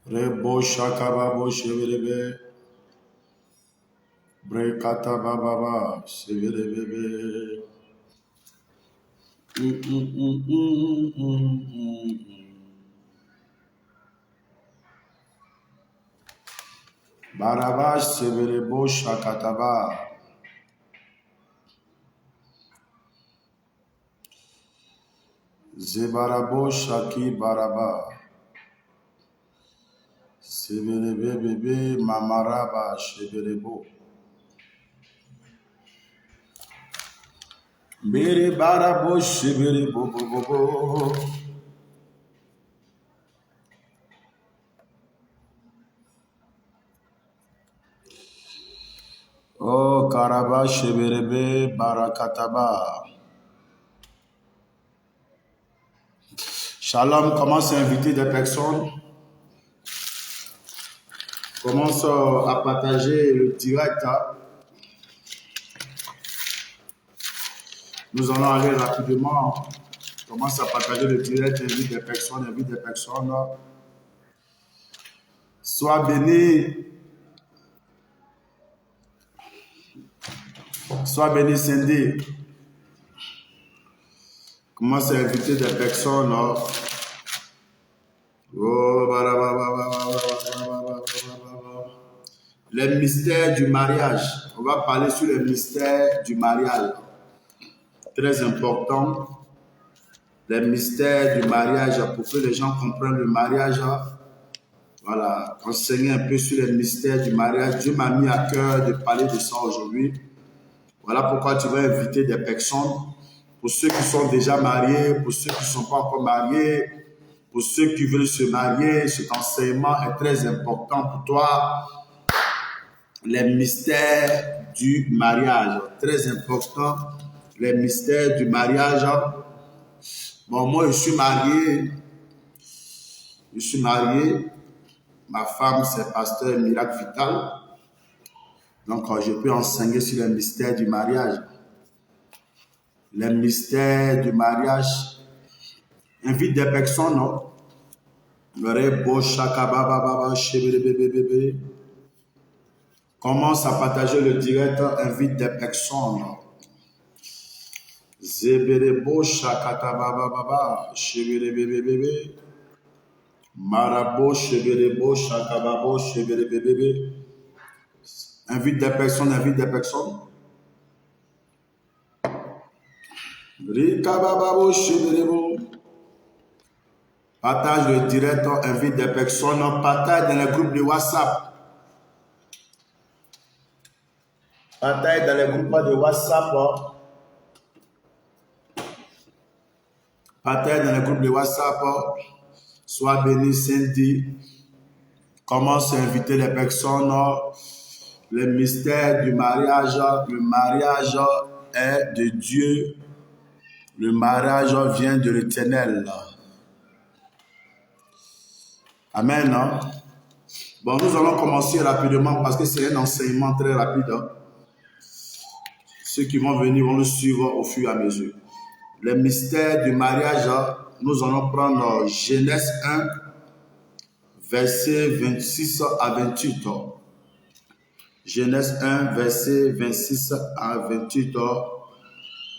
Rebo shakababo shebelebe. Brekata bababa shebelebebe. Barabash shebelebo shakataba. Zebarabo shaki baraba. Shebelebebe mamaraba shebelebo. Mere barabo shebelebo bobo. Oh karaba shebelebe barakataba. Shalom, commence à inviter des personnes. Commence à partager le direct. Nous allons aller rapidement. Commence à partager le direct, invite des personnes, invite des personnes. Sois béni. Sois béni, Cindy. Commence à inviter des personnes. Les mystères du mariage. On va parler sur les mystères du mariage. Très important. Les mystères du mariage pour que les gens comprennent le mariage. Voilà, enseigner un peu sur les mystères du mariage. Dieu m'a mis à cœur de parler de ça aujourd'hui. Voilà pourquoi tu vas inviter des personnes. Pour ceux qui sont déjà mariés, pour ceux qui ne sont pas encore mariés, pour ceux qui veulent se marier, cet enseignement est très important pour toi. Les mystères du mariage, très important. Les mystères du mariage. Bon, moi, je suis marié. Ma femme, c'est pasteur Miracle Vital. Donc, je peux enseigner sur les mystères du mariage. Les mystères du mariage. Invite des personnes. Commence à partager le direct. Invite des personnes. Zeberebo shakata baba shebelebebebe. Marabo shebelebo shakababo shebelebebebe. Invite des personnes, invite des personnes. Rikababo shebelebo. Partage le direct, invite des personnes, partage dans les groupes de WhatsApp. Partage dans les groupes de WhatsApp. Partage dans les groupes de WhatsApp. Sois béni, Cindy. Commence à inviter les personnes. Les mystères du mariage. Le mariage est de Dieu. Le mariage vient de l'Éternel. Amen. Bon, nous allons commencer rapidement parce que c'est un enseignement très rapide. Ceux qui vont venir vont nous suivre au fur et à mesure. Les mystères du mariage, nous allons prendre Genèse 1, versets 26 à 28. Genèse 1, versets 26 à 28.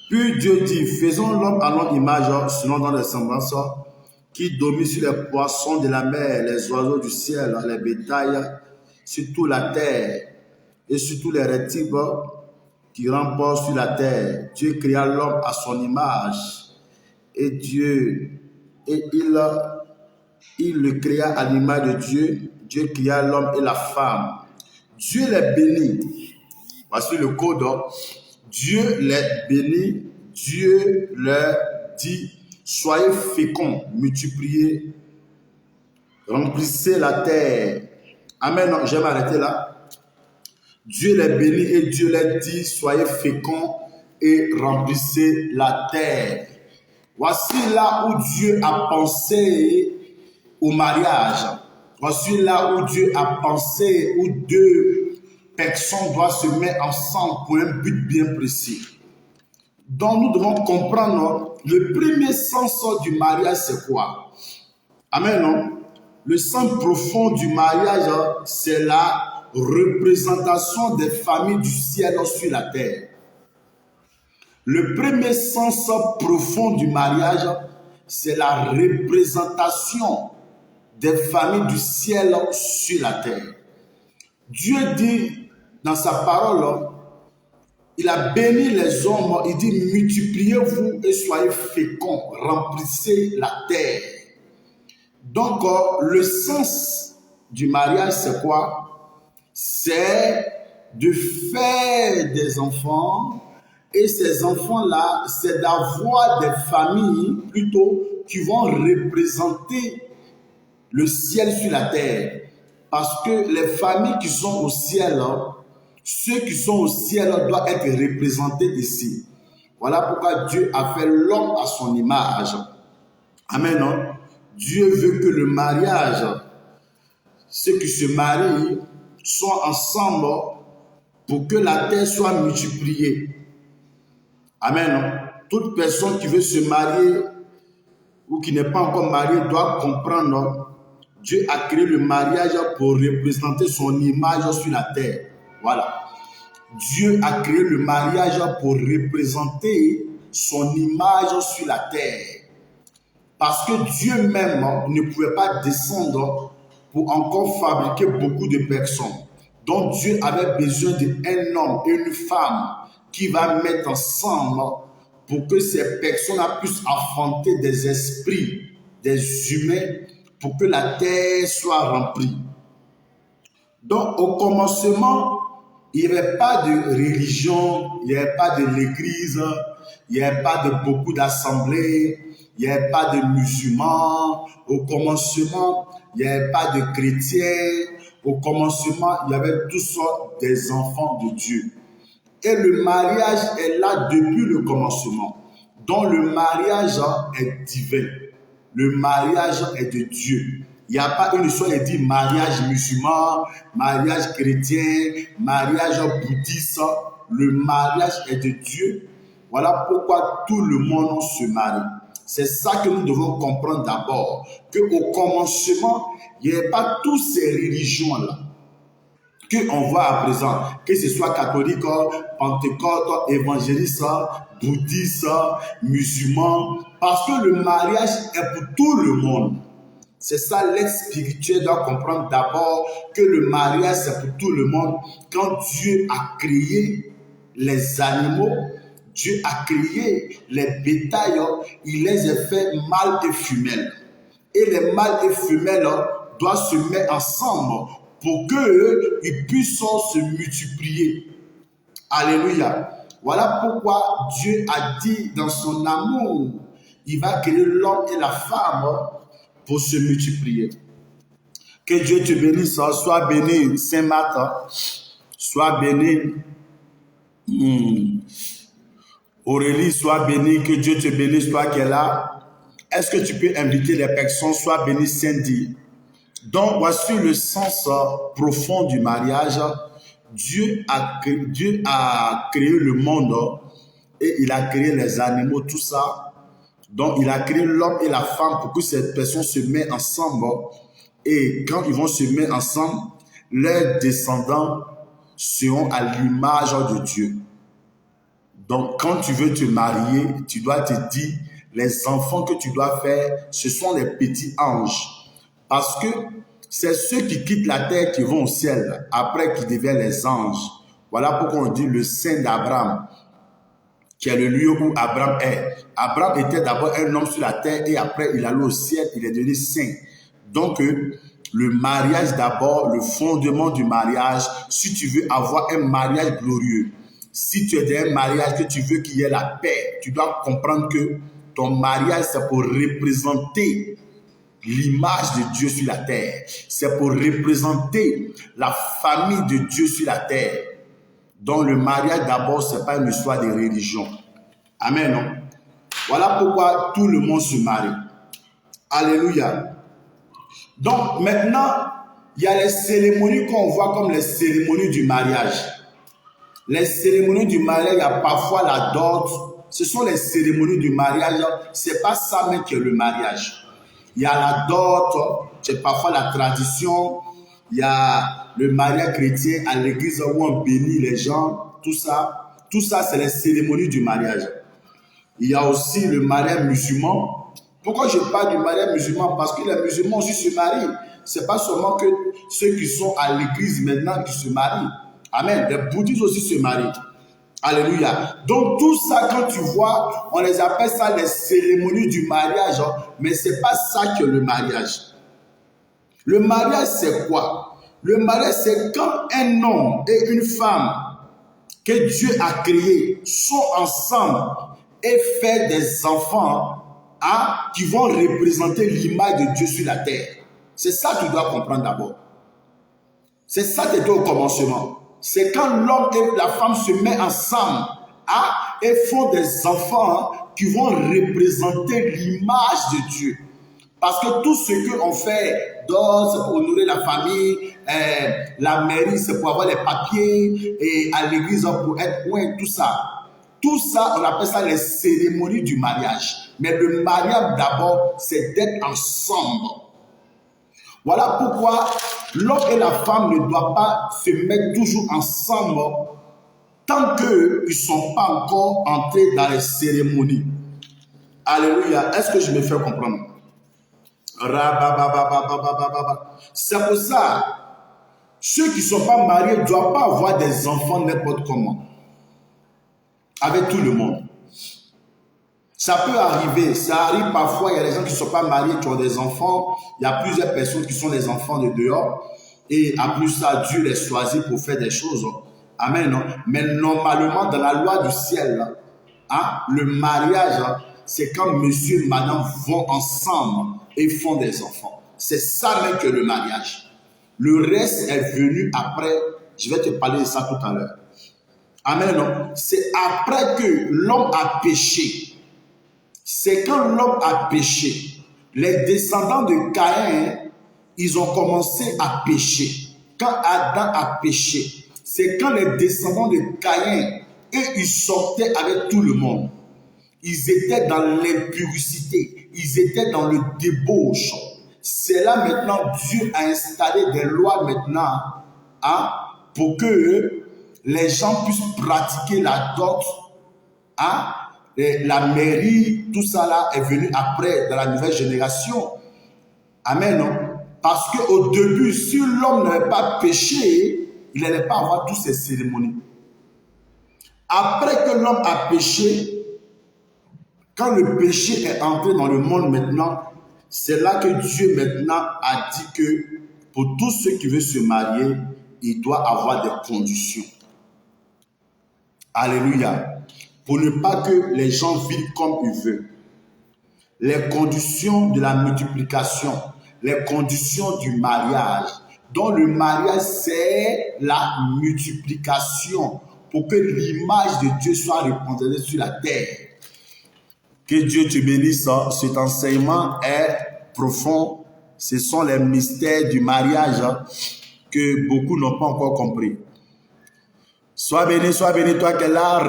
Puis Dieu dit, faisons l'homme à notre image, selon notre ressemblance, qui domine sur les poissons de la mer, les oiseaux du ciel, les bétails, sur toute la terre, et sur tous les reptiles qui rampent sur la terre. Dieu créa l'homme à son image, et il le créa à l'image de Dieu. Dieu créa l'homme et la femme. Dieu les bénit. Voici le code. Dieu les bénit. Dieu leur dit, soyez féconds, multipliez, remplissez la terre. Amen. Non, je vais m'arrêter là. Dieu les bénit et Dieu leur dit, soyez féconds et remplissez la terre. Voici là où Dieu a pensé au mariage. Voici là où Dieu a pensé où deux personnes doivent se mettre ensemble pour un but bien précis. Donc nous devons comprendre le premier sens du mariage, c'est quoi? Amen, non? le sens profond du mariage, c'est la représentation des familles du ciel sur la terre. Le premier sens profond du mariage, c'est la représentation des familles du ciel sur la terre. Dieu dit dans sa parole, il a béni les hommes, il dit multipliez-vous et soyez féconds, remplissez la terre. Donc le sens du mariage c'est quoi? C'est de faire des enfants et ces enfants-là, c'est d'avoir des familles plutôt qui vont représenter le ciel sur la terre. Parce que les familles qui sont au ciel, ceux qui sont au ciel doivent être représentés ici. Voilà pourquoi Dieu a fait l'homme à son image. Amen. Non? Dieu veut que le mariage, ceux qui se marient, soient ensemble pour que la terre soit multipliée. Amen. Non? Toute personne qui veut se marier ou qui n'est pas encore mariée doit comprendre. Dieu a créé le mariage pour représenter son image sur la terre. Voilà. Dieu a créé le mariage pour représenter son image sur la terre. Parce que Dieu même ne pouvait pas descendre pour encore fabriquer beaucoup de personnes. Donc Dieu avait besoin d'un homme et une femme qui va mettre ensemble pour que ces personnes puissent affronter des esprits, des humains, pour que la terre soit remplie. Donc au commencement, il n'y avait pas de religion, il n'y avait pas de l'église, il n'y avait pas de beaucoup d'assemblées, il n'y avait pas de musulmans. Au commencement, il n'y avait pas de chrétiens. Au commencement, il y avait tous des enfants de Dieu. Et le mariage est là depuis le commencement. Donc le mariage est divin. Le mariage est de Dieu. Il n'y a pas une histoire qui dit mariage musulman, mariage chrétien, mariage bouddhiste. Le mariage est de Dieu. Voilà pourquoi tout le monde se marie. C'est ça que nous devons comprendre d'abord. Qu'au commencement, il n'y avait pas toutes ces religions-là qu'on voit à présent. Que ce soit catholique, pentecôte, évangéliste, bouddhiste, musulman. Parce que le mariage est pour tout le monde. C'est ça, l'être spirituel doit comprendre d'abord que le mariage c'est pour tout le monde. Quand Dieu a créé les animaux, Dieu a créé les bétails, il les a fait mâles et femelles. Et les mâles et femelles doivent se mettre ensemble pour qu'ils puissent se multiplier. Alléluia. Voilà pourquoi Dieu a dit dans son amour, il va créer l'homme et la femme pour se multiplier. Que Dieu te bénisse, sois béni Saint-Marc, sois béni Aurélie, sois béni, que Dieu te bénisse, toi qui es là. Est-ce que tu peux inviter les personnes, sois béni Cindy. Donc voici le sens profond du mariage. Dieu a créé le monde et il a créé les animaux, tout ça. Donc, il a créé l'homme et la femme pour que ces personnes se mettent ensemble. Et quand ils vont se mettre ensemble, leurs descendants seront à l'image de Dieu. Donc, quand tu veux te marier, tu dois te dire, les enfants que tu dois faire, ce sont les petits anges. Parce que c'est ceux qui quittent la terre qui vont au ciel, après qui deviennent les anges. Voilà pourquoi on dit le Saint d'Abraham, qui est le lieu où Abraham est. Abraham était d'abord un homme sur la terre et après il allait au ciel, il est devenu saint. Donc le mariage d'abord, le fondement du mariage, si tu veux avoir un mariage glorieux, si tu es dans un mariage que tu veux qu'il y ait la paix, tu dois comprendre que ton mariage c'est pour représenter l'image de Dieu sur la terre. C'est pour représenter la famille de Dieu sur la terre. Donc le mariage d'abord, ce n'est pas une histoire de religion. Amen. Non? Voilà pourquoi tout le monde se marie. Alléluia. Donc maintenant, il y a les cérémonies qu'on voit comme les cérémonies du mariage. Les cérémonies du mariage, il y a parfois la dot. Ce sont les cérémonies du mariage. Ce n'est pas ça même qui est le mariage. Il y a la dot, c'est parfois la tradition, il y a le mariage chrétien à l'église où on bénit les gens, tout ça. Tout ça, c'est les cérémonies du mariage. Il y a aussi le mariage musulman. Pourquoi je parle du mariage musulman? Parce que les musulmans aussi se marient. Ce n'est pas seulement que ceux qui sont à l'église maintenant qui se marient. Amen. Les bouddhistes aussi se marient. Alléluia. Donc tout ça, quand tu vois, on les appelle ça les cérémonies du mariage. Mais ce n'est pas ça que le mariage. Le mariage, c'est quoi? Le mariage, c'est quand un homme et une femme que Dieu a créés sont ensemble et fait des enfants qui vont représenter l'image de Dieu sur la terre. C'est ça que tu dois comprendre d'abord. C'est ça qui était au commencement. C'est quand l'homme et la femme se mettent ensemble et font des enfants qui vont représenter l'image de Dieu. Parce que tout ce qu'on fait d'or, c'est pour honorer la famille, la mairie, c'est pour avoir les papiers, et à l'église, pour être loin, tout ça. Tout ça, on appelle ça les cérémonies du mariage. Mais le mariage, d'abord, c'est d'être ensemble. Voilà pourquoi l'homme et la femme ne doivent pas se mettre toujours ensemble tant qu'ils ne sont pas encore entrés dans les cérémonies. Alléluia. Est-ce que je me fais comprendre? C'est pour ça, ceux qui ne sont pas mariés ne doivent pas avoir des enfants n'importe comment. Avec tout le monde. Ça peut arriver, ça arrive parfois, il y a des gens qui ne sont pas mariés, qui ont des enfants, il y a plusieurs personnes qui sont des enfants de dehors, et en plus ça, Dieu les choisit pour faire des choses. Amen. Non? Mais normalement, dans la loi du ciel, le mariage, c'est quand monsieur et madame vont ensemble et font des enfants. C'est ça même que le mariage. Le reste est venu après. Je vais te parler de ça tout à l'heure. Amen. Non? C'est après que l'homme a péché. C'est quand l'homme a péché. Les descendants de Caïn, ils ont commencé à pécher. Quand Adam a péché, c'est quand les descendants de Caïn, ils sortaient avec tout le monde. Ils étaient dans l'impurité. Ils étaient dans le débauche. C'est là maintenant, Dieu a installé des lois maintenant pour que les gens puissent pratiquer la dot. La mairie, tout ça là est venu après, dans la nouvelle génération. Amen, non? Parce qu'au début, si l'homme n'avait pas péché, il n'allait pas avoir toutes ces cérémonies. Après que l'homme a péché, quand le péché est entré dans le monde maintenant, c'est là que Dieu maintenant a dit que pour tous ceux qui veulent se marier, il doit avoir des conditions. Alléluia. Pour ne pas que les gens vivent comme ils veulent. Les conditions de la multiplication, les conditions du mariage. Donc le mariage, c'est la multiplication pour que l'image de Dieu soit représentée sur la terre. Que Dieu te bénisse. Cet enseignement est profond. Ce sont les mystères du mariage que beaucoup n'ont pas encore compris. Sois béni, toi qui es là.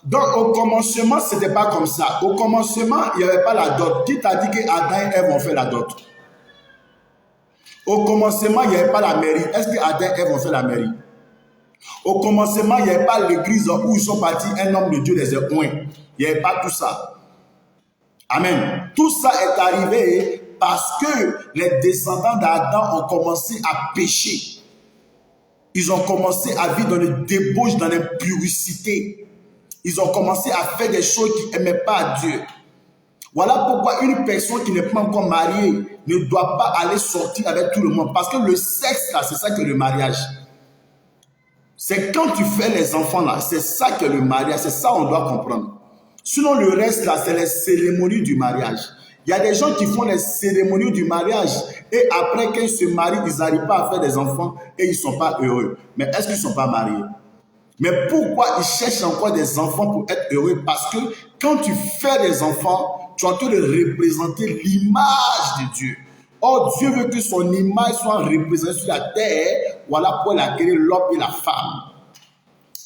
Donc, au commencement, ce n'était pas comme ça. Au commencement, il n'y avait pas la dot. Qui t'a dit qu'Adam et Ève ont fait la dot? Au commencement, il n'y avait pas la mairie. Est-ce qu'Adam et Ève ont fait la mairie? Au commencement, il n'y avait pas l'église où ils sont partis, un homme de Dieu les a oints. Il n'y avait pas tout ça. Amen. Tout ça est arrivé parce que les descendants d'Adam ont commencé à pécher. Ils ont commencé à vivre dans le débauche, dans l'impurité. Ils ont commencé à faire des choses qui n'aimaient pas Dieu. Voilà pourquoi une personne qui n'est pas encore mariée ne doit pas aller sortir avec tout le monde. Parce que le sexe, là, c'est ça que le mariage. C'est quand tu fais les enfants, là, c'est ça que le mariage. C'est ça qu'on doit comprendre. Sinon, le reste, là, c'est les cérémonies du mariage. Il y a des gens qui font les cérémonies du mariage et après qu'ils se marient, ils n'arrivent pas à faire des enfants et ils ne sont pas heureux. Mais est-ce qu'ils ne sont pas mariés? Mais pourquoi ils cherchent encore des enfants pour être heureux? Parce que quand tu fais des enfants, tu es en train de représenter l'image de Dieu. Or, Dieu veut que son image soit représentée sur la terre. Voilà pour la créer l'homme et la femme.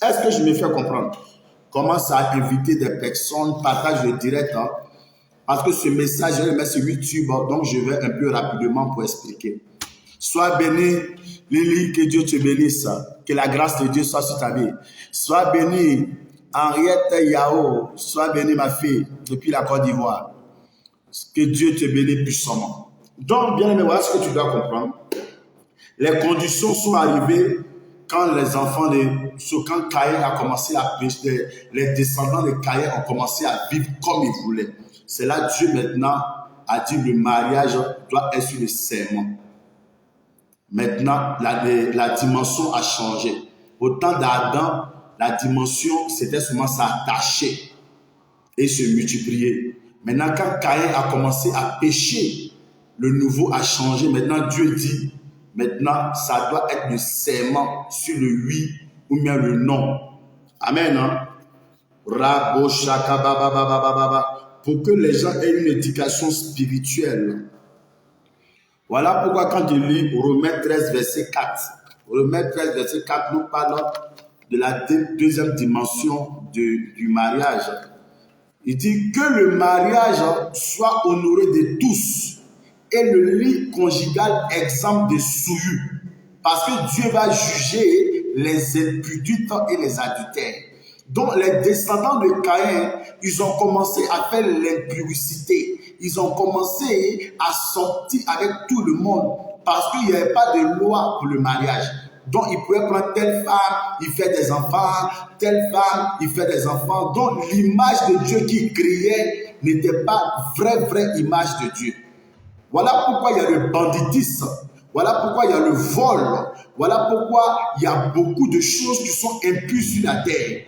Est-ce que je me fais comprendre? Commence à inviter des personnes, partage le direct. Parce que ce message, je vais le mettre sur YouTube, donc je vais un peu rapidement pour expliquer. Sois béni, Lily, que Dieu te bénisse. Que la grâce de Dieu soit sur ta vie. Sois béni, Henriette Yao. Sois béni, ma fille, depuis la Côte d'Ivoire. Que Dieu te bénisse puissamment. Donc, bien aimé, voilà ce que tu dois comprendre. Les conditions sont arrivées quand les enfants quand Caïn a commencé à pécher, les descendants de Caïn ont commencé à vivre comme ils voulaient. C'est là que Dieu maintenant a dit le mariage doit être sur le serment. Maintenant, la dimension a changé. Au temps d'Adam, la dimension, c'était seulement s'attacher et se multiplier. Maintenant, quand Caïn a commencé à pécher, le nouveau a changé. Maintenant, Dieu dit, maintenant, ça doit être le serment sur le oui ou bien le non. Amen. Hein? Pour que les gens aient une éducation spirituelle. Voilà pourquoi quand je lis Romains 13, verset 4, Romains 13, verset 4 nous parle de la deuxième dimension du mariage. Il dit que le mariage soit honoré de tous et le lit conjugal exempt de souillure. Parce que Dieu va juger les impudictes et les adultères. Donc les descendants de Caïn, ils ont commencé à faire l'impudicité. Ils ont commencé à sortir avec tout le monde parce qu'il n'y avait pas de loi pour le mariage. Donc, il pouvait prendre telle femme, il fait des enfants, telle femme, il fait des enfants. Donc, l'image de Dieu qu'il créait n'était pas vraie image de Dieu. Voilà pourquoi il y a le banditisme. Voilà pourquoi il y a le vol. Voilà pourquoi il y a beaucoup de choses qui sont impures sur la terre.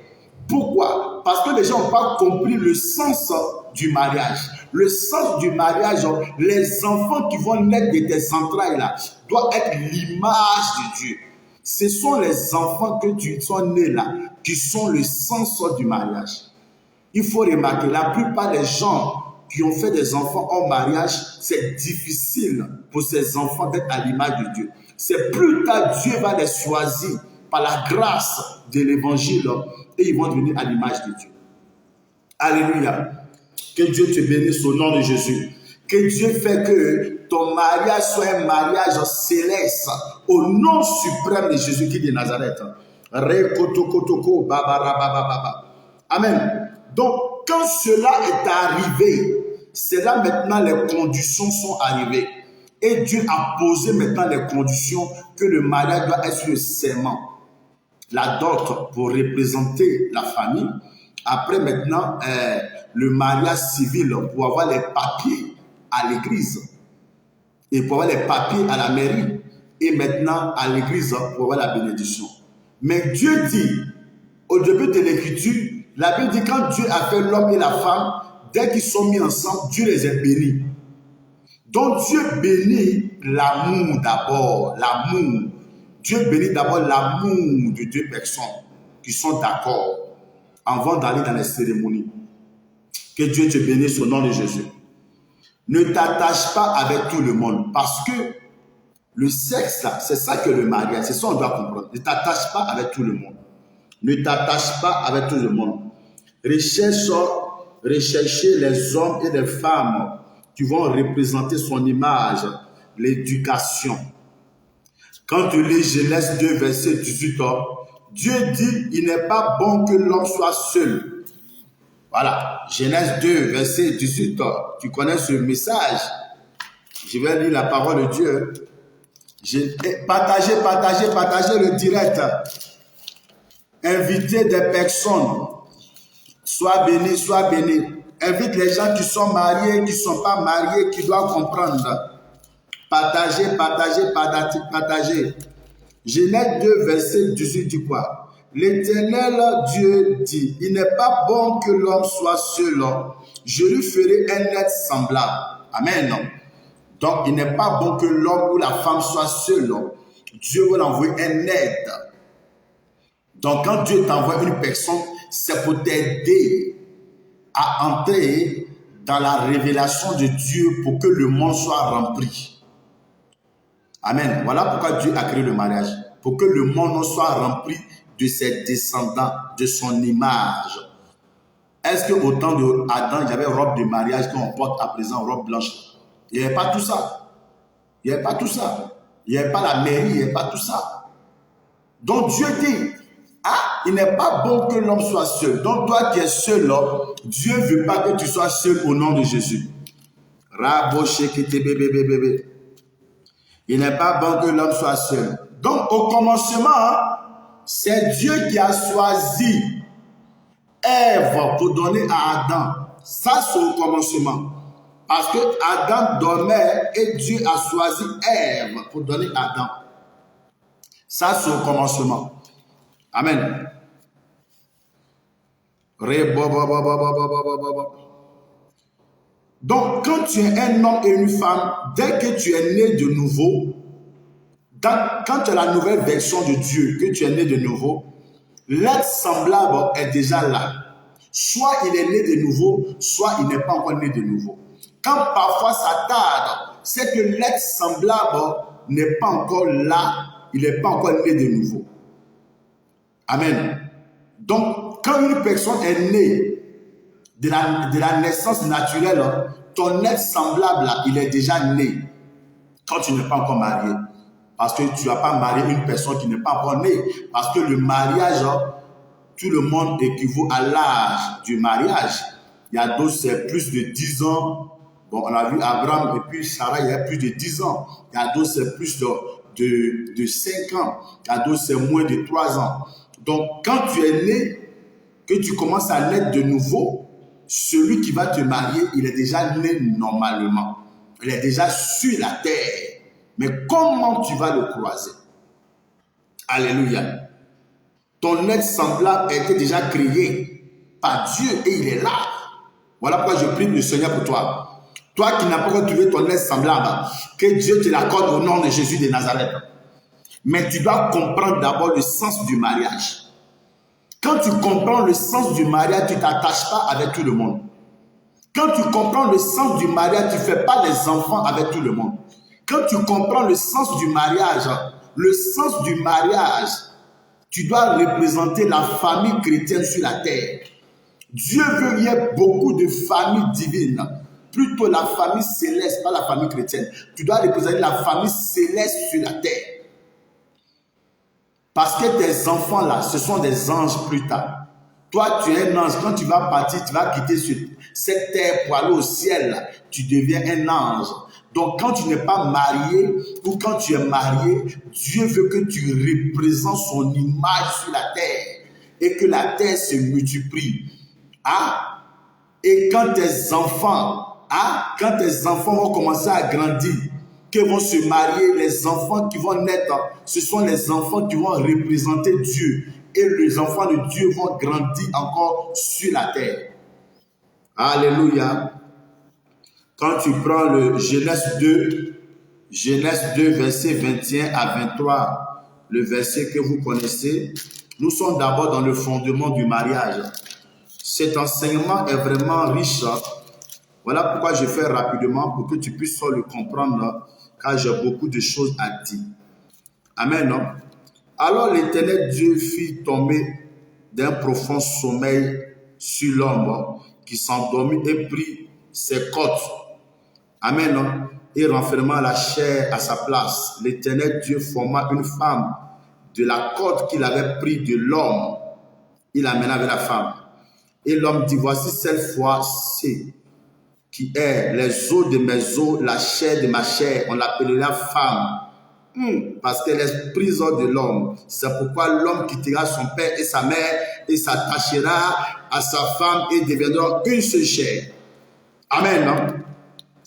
Pourquoi? Parce que les gens n'ont pas compris le sens du mariage. Le sens du mariage, les enfants qui vont naître de tes entrailles là, doivent être l'image de Dieu. Ce sont les enfants que tu sont nés là, qui sont le sens du mariage. Il faut remarquer, la plupart des gens qui ont fait des enfants en mariage, c'est difficile pour ces enfants d'être à l'image de Dieu. C'est plus tard Dieu va les choisir par la grâce de l'évangile et ils vont devenir à l'image de Dieu. Alléluia. Que Dieu te bénisse au nom de Jésus. Que Dieu fait que ton mariage soit un mariage céleste au nom suprême de Jésus-Christ de Nazareth. Amen. Donc, quand cela est arrivé, c'est là maintenant les conditions sont arrivées. Et Dieu a posé maintenant les conditions que le mariage doit être sur le serment. La dot pour représenter la famille. Après maintenant, le mariage civil pour avoir les papiers à l'église. Et pour avoir les papiers à la mairie. Et maintenant à l'église pour avoir la bénédiction. Mais Dieu dit, au début de l'écriture, la Bible dit quand Dieu a fait l'homme et la femme, dès qu'ils sont mis ensemble, Dieu les a bénis. Donc Dieu bénit l'amour d'abord, l'amour. Dieu bénit d'abord l'amour de deux personnes qui sont d'accord avant d'aller dans les cérémonies. Que Dieu te bénisse au nom de Jésus. Ne t'attache pas avec tout le monde parce que le sexe, là, c'est ça que le mariage, c'est ça qu'on doit comprendre. Ne t'attache pas avec tout le monde. Ne t'attache pas avec tout le monde. Recherchez les hommes et les femmes qui vont représenter son image, l'éducation. Quand tu lis Genèse 2, verset 18, Dieu dit, il n'est pas bon que l'homme soit seul. Voilà, Genèse 2, verset 18, tu connais ce message. Je vais lire la parole de Dieu. Partagez le direct. Invitez des personnes. Sois béni, sois béni. Invite les gens qui sont mariés, qui ne sont pas mariés, qui doivent comprendre. Partagez. Genèse 2, verset 18 dit quoi? L'Éternel Dieu dit, il n'est pas bon que l'homme soit seul. Je lui ferai un être semblable. Amen. Donc, il n'est pas bon que l'homme ou la femme soit seul. Dieu va l'envoyer un aide. Donc, quand Dieu t'envoie une personne, c'est pour t'aider à entrer dans la révélation de Dieu pour que le monde soit rempli. Amen. Voilà pourquoi Dieu a créé le mariage. Pour que le monde soit rempli de ses descendants, de son image. Est-ce qu'au temps d'Adam, il y avait robe de mariage qu'on porte à présent, robe blanche? Il n'y avait pas tout ça. Il n'y avait pas tout ça. Il n'y avait pas la mairie, il n'y avait pas tout ça. Donc Dieu dit, ah, il n'est pas bon que l'homme soit seul. Donc toi qui es seul, là, Dieu ne veut pas que tu sois seul au nom de Jésus. Il n'est pas bon que l'homme soit seul. Donc au commencement, c'est Dieu qui a choisi Ève pour donner à Adam. Ça c'est au commencement. Parce que Adam dormait et Dieu a choisi Ève pour donner à Adam. Ça c'est au commencement. Amen. Donc, quand tu es un homme et une femme, dès que tu es né de nouveau, quand tu as la nouvelle version de Dieu, que tu es né de nouveau, l'être semblable est déjà là. Soit il est né de nouveau, soit il n'est pas encore né de nouveau. Quand parfois ça tarde, c'est que l'être semblable n'est pas encore là, il n'est pas encore né de nouveau. Amen. Donc, quand une personne est née de la naissance naturelle, ton être semblable, là, il est déjà né quand tu n'es pas encore marié. Parce que tu n'as pas marié une personne qui n'est pas encore née. Parce que le mariage, tout le monde équivaut à l'âge du mariage. Il y a d'autres, c'est plus de 10 ans. Bon, on a vu Abraham et puis Sarah, il y a plus de 10 ans. Il y a d'autres, c'est plus de 5 ans. Il y a d'autres, c'est moins de 3 ans. Donc, quand tu es né, que tu commences à naître de nouveau, celui qui va te marier, il est déjà né normalement. Il est déjà sur la terre. Mais comment tu vas le croiser? Alléluia. Ton être semblable a été déjà créé par Dieu et il est là. Voilà pourquoi je prie le Seigneur pour toi. Toi qui n'as pas retrouvé ton être semblable, que Dieu te l'accorde au nom de Jésus de Nazareth. Mais tu dois comprendre d'abord le sens du mariage. Quand tu comprends le sens du mariage, tu ne t'attaches pas avec tout le monde. Quand tu comprends le sens du mariage, tu ne fais pas les enfants avec tout le monde. Quand tu comprends le sens du mariage, tu dois représenter la famille chrétienne sur la terre. Dieu veut qu'il y ait beaucoup de familles divines. Plutôt la famille céleste, pas la famille chrétienne. Tu dois représenter la famille céleste sur la terre. Parce que tes enfants là, ce sont des anges plus tard. Toi, tu es un ange. Quand tu vas partir, tu vas quitter cette terre pour aller au ciel. Là, tu deviens un ange. Donc, quand tu n'es pas marié ou quand tu es marié, Dieu veut que tu représentes son image sur la terre et que la terre se multiplie. Ah, et quand tes enfants vont commencer à grandir, qui vont se marier, les enfants qui vont naître, ce sont les enfants qui vont représenter Dieu. Et les enfants de Dieu vont grandir encore sur la terre. Alléluia. Quand tu prends le Genèse 2, verset 21 à 23, le verset que vous connaissez, nous sommes d'abord dans le fondement du mariage. Cet enseignement est vraiment riche. Voilà pourquoi je fais rapidement pour que tu puisses le comprendre, car j'ai beaucoup de choses à dire. Amen. Alors l'Éternel Dieu fit tomber d'un profond sommeil sur l'homme qui s'endormit et prit ses côtes. Amen. Et renferma la chair à sa place. L'Éternel Dieu forma une femme de la côte qu'il avait pris de l'homme. Il amena avec la femme. Et l'homme dit, voici cette fois-ci qui est les os de mes os, la chair de ma chair. On l'appellera femme. Parce qu'elle est prise de l'homme. C'est pourquoi l'homme quittera son père et sa mère et s'attachera à sa femme et deviendra une seule chair. Amen. Non?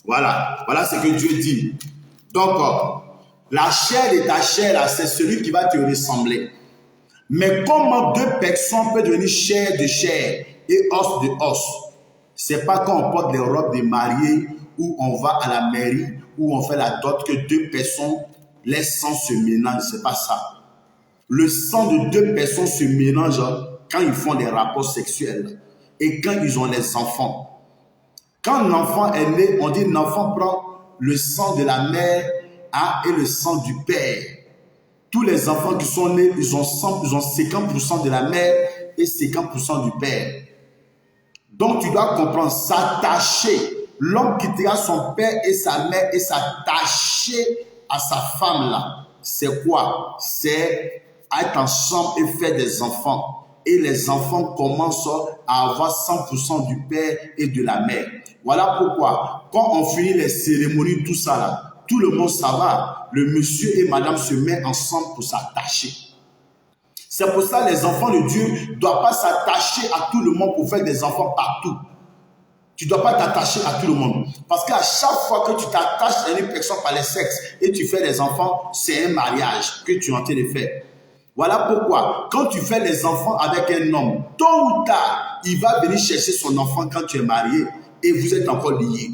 Voilà ce que Dieu dit. Donc, la chair de ta chair, c'est celui qui va te ressembler. Mais comment deux personnes peuvent devenir chair de chair et os de os? C'est pas quand on porte des robes de mariée ou on va à la mairie ou on fait la dot que deux personnes, les sangs se mélangent. C'est pas ça. Le sang de deux personnes se mélange quand ils font des rapports sexuels et quand ils ont les enfants. Quand l'enfant est né, on dit l'enfant prend le sang de la mère et le sang du père. Tous les enfants qui sont nés, ils ont 50% de la mère et 50% du père. Donc tu dois comprendre, s'attacher. L'homme quittera son père et sa mère et s'attacher à sa femme là. C'est quoi? C'est être ensemble et faire des enfants. Et les enfants commencent à avoir 100% du père et de la mère. Voilà pourquoi, quand on finit les cérémonies, tout ça là, tout le monde ça va. Le monsieur et madame se mettent ensemble pour s'attacher. C'est pour ça que les enfants de Dieu ne doivent pas s'attacher à tout le monde pour faire des enfants partout. Tu ne dois pas t'attacher à tout le monde. Parce qu'à chaque fois que tu t'attaches à une personne par le sexe et tu fais des enfants, c'est un mariage que tu es en train de faire. Voilà pourquoi, quand tu fais des enfants avec un homme, tôt ou tard, il va venir chercher son enfant quand tu es marié et vous êtes encore liés.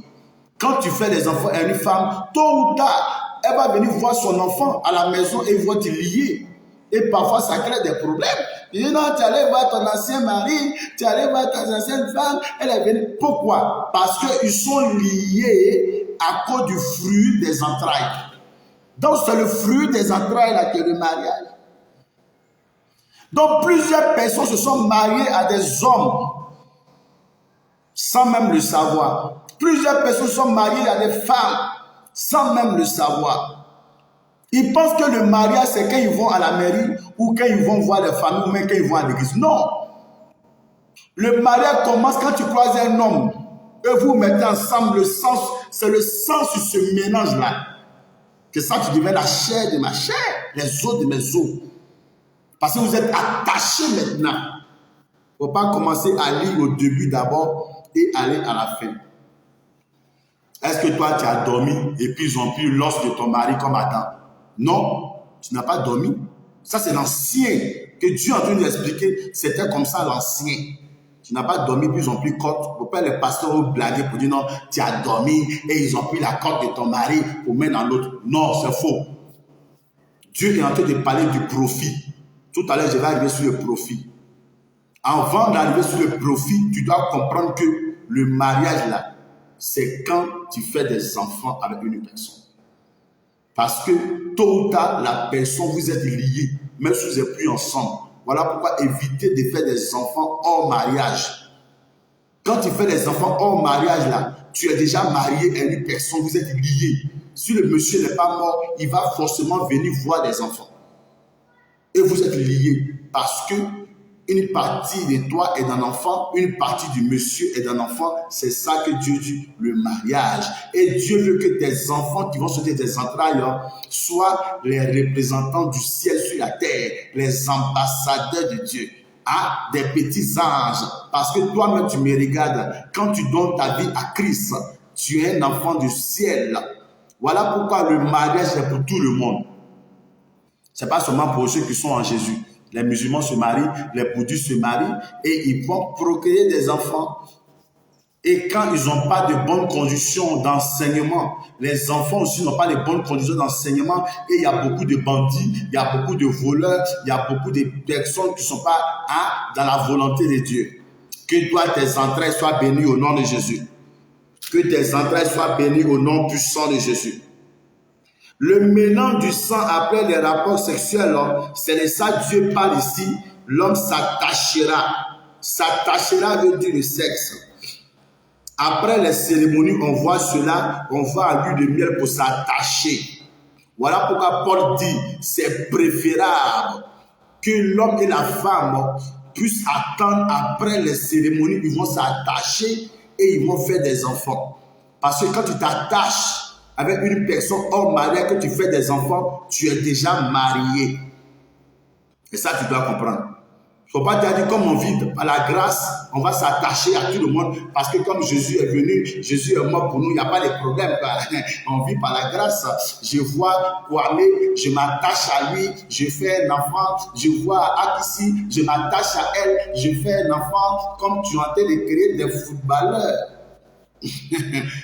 Quand tu fais des enfants à une femme, tôt ou tard, elle va venir voir son enfant à la maison et vous êtes liés. Et parfois, ça crée des problèmes. Il dit non, tu allais voir ton ancien mari, tu allais voir ta ancienne femme, elle est venue. Pourquoi? Parce qu'ils sont liés à cause du fruit des entrailles. Donc, c'est le fruit des entrailles là que le mariage. Donc, plusieurs personnes se sont mariées à des hommes sans même le savoir. Plusieurs personnes sont mariées à des femmes sans même le savoir. Ils pensent que le mariage, c'est quand ils vont à la mairie ou quand ils vont voir les familles ou même quand ils vont à l'église. Non. Le mariage commence quand tu croises un homme et vous mettez ensemble le sang. C'est le sang sur ce mélange-là. Que ça, tu deviens la chair de ma chair, les os de mes os. Parce que vous êtes attachés maintenant. Il ne faut pas commencer à lire au début d'abord et aller à la fin. Est-ce que toi, tu as dormi et puis ils ont pris l'os de ton mari comme Adam? Non, tu n'as pas dormi. Ça, c'est l'ancien que Dieu est en train d'expliquer. C'était comme ça l'ancien. Tu n'as pas dormi, puis ils ont pris corde. Pour pas les pasteurs ont blagué pour dire non, tu as dormi et ils ont pris la corde de ton mari pour mettre dans l'autre. Non, c'est faux. Dieu est en train de parler du profit. Tout à l'heure, je vais arriver sur le profit. Avant d'arriver sur le profit, tu dois comprendre que le mariage là, c'est quand tu fais des enfants avec une personne. Parce que tôt ou tard, la personne, vous êtes liés, même si vous n'êtes plus ensemble. Voilà pourquoi évitez de faire des enfants hors mariage. Quand tu fais des enfants hors mariage, là, tu es déjà marié à une personne, vous êtes liés. Si le monsieur n'est pas mort, il va forcément venir voir des enfants. Et vous êtes liés parce que une partie de toi est d'un enfant, une partie du monsieur est d'un enfant. C'est ça que Dieu dit, le mariage. Et Dieu veut que tes enfants qui vont sortir des entrailles soient les représentants du ciel sur la terre, les ambassadeurs de Dieu. Ah, des petits anges. Parce que toi-même, tu me regardes. Quand tu donnes ta vie à Christ, tu es un enfant du ciel. Voilà pourquoi le mariage est pour tout le monde. Ce n'est pas seulement pour ceux qui sont en Jésus. Les musulmans se marient, les bouddhistes se marient et ils vont procréer des enfants. Et quand ils n'ont pas de bonnes conditions d'enseignement, les enfants aussi n'ont pas de bonnes conditions d'enseignement et il y a beaucoup de bandits, il y a beaucoup de voleurs, il y a beaucoup de personnes qui ne sont pas dans la volonté de Dieu. Que toi, tes entrailles soient bénies au nom de Jésus. Que tes entrailles soient bénies au nom puissant de Jésus. Le mélange du sang après les rapports sexuels, c'est de ça que Dieu parle ici. L'homme s'attachera. S'attachera veut dire le sexe. Après les cérémonies, on voit cela, on va à l'huile de miel pour s'attacher. Voilà pourquoi Paul dit, c'est préférable que l'homme et la femme puissent attendre après les cérémonies, ils vont s'attacher et ils vont faire des enfants. Parce que quand tu t'attaches avec une personne hors mariage, que tu fais des enfants, tu es déjà marié. Et ça, tu dois comprendre. Il ne faut pas te dire, comme on vit par la grâce, on va s'attacher à tout le monde. Parce que comme Jésus est venu, Jésus est mort pour nous, il n'y a pas de problème. On vit par la grâce. Je vois Kwame, je m'attache à lui, je fais un enfant. Je vois Akissi, je m'attache à elle, je fais un enfant. Comme tu es en train de créer des footballeurs.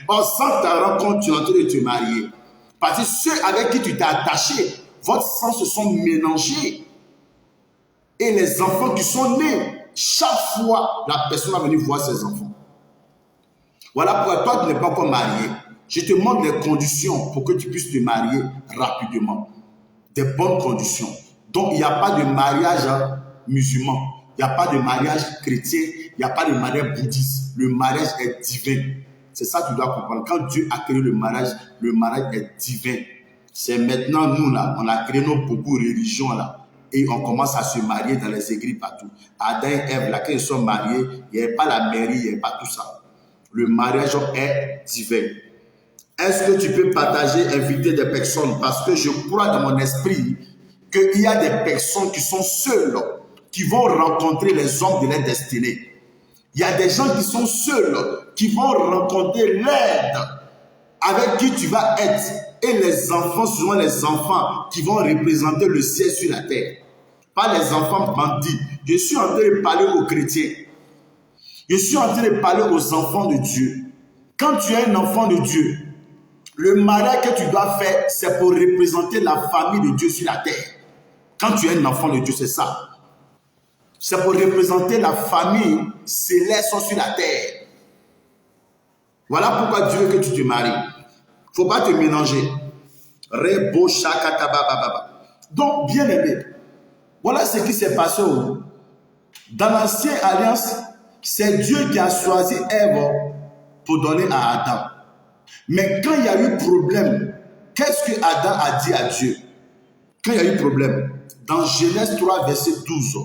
Or, sans ta rencontre, tu es en train de te marier. Parce que ceux avec qui tu t'es attaché, votre sang se sont mélangés. Et les enfants qui sont nés, chaque fois, la personne va venir voir ses enfants. Voilà pourquoi toi, tu n'es pas encore marié. Je te montre les conditions pour que tu puisses te marier rapidement. Des bonnes conditions. Donc, il n'y a pas de mariage musulman. Il n'y a pas de mariage chrétien, il n'y a pas de mariage bouddhiste. Le mariage est divin. C'est ça que tu dois comprendre. Quand Dieu a créé le mariage est divin. C'est maintenant nous là, on a créé nos beaucoup de religions là. Et on commence à se marier dans les églises partout. Adam et Ève, là, quand ils sont mariés, il n'y avait pas la mairie, il n'y avait pas tout ça. Le mariage est divin. Est-ce que tu peux partager, inviter des personnes? Parce que je crois dans mon esprit qu'il y a des personnes qui sont seules, qui vont rencontrer les hommes de leur destinée. Il y a des gens qui sont seuls, qui vont rencontrer l'aide avec qui tu vas être. Et les enfants seront les enfants qui vont représenter le ciel sur la terre. Pas les enfants bandits. Je suis en train de parler aux chrétiens. Je suis en train de parler aux enfants de Dieu. Quand tu es un enfant de Dieu, le mariage que tu dois faire, c'est pour représenter la famille de Dieu sur la terre. Quand tu es un enfant de Dieu, c'est ça. C'est pour représenter la famille céleste sur la terre. Voilà pourquoi Dieu veut que tu te maries. Il ne faut pas te mélanger. Donc, bien aimé, voilà ce qui s'est passé. Dans l'ancienne alliance, c'est Dieu qui a choisi Ève pour donner à Adam. Mais quand il y a eu problème, qu'est-ce que Adam a dit à Dieu? Quand il y a eu problème, dans Genèse 3, verset 12.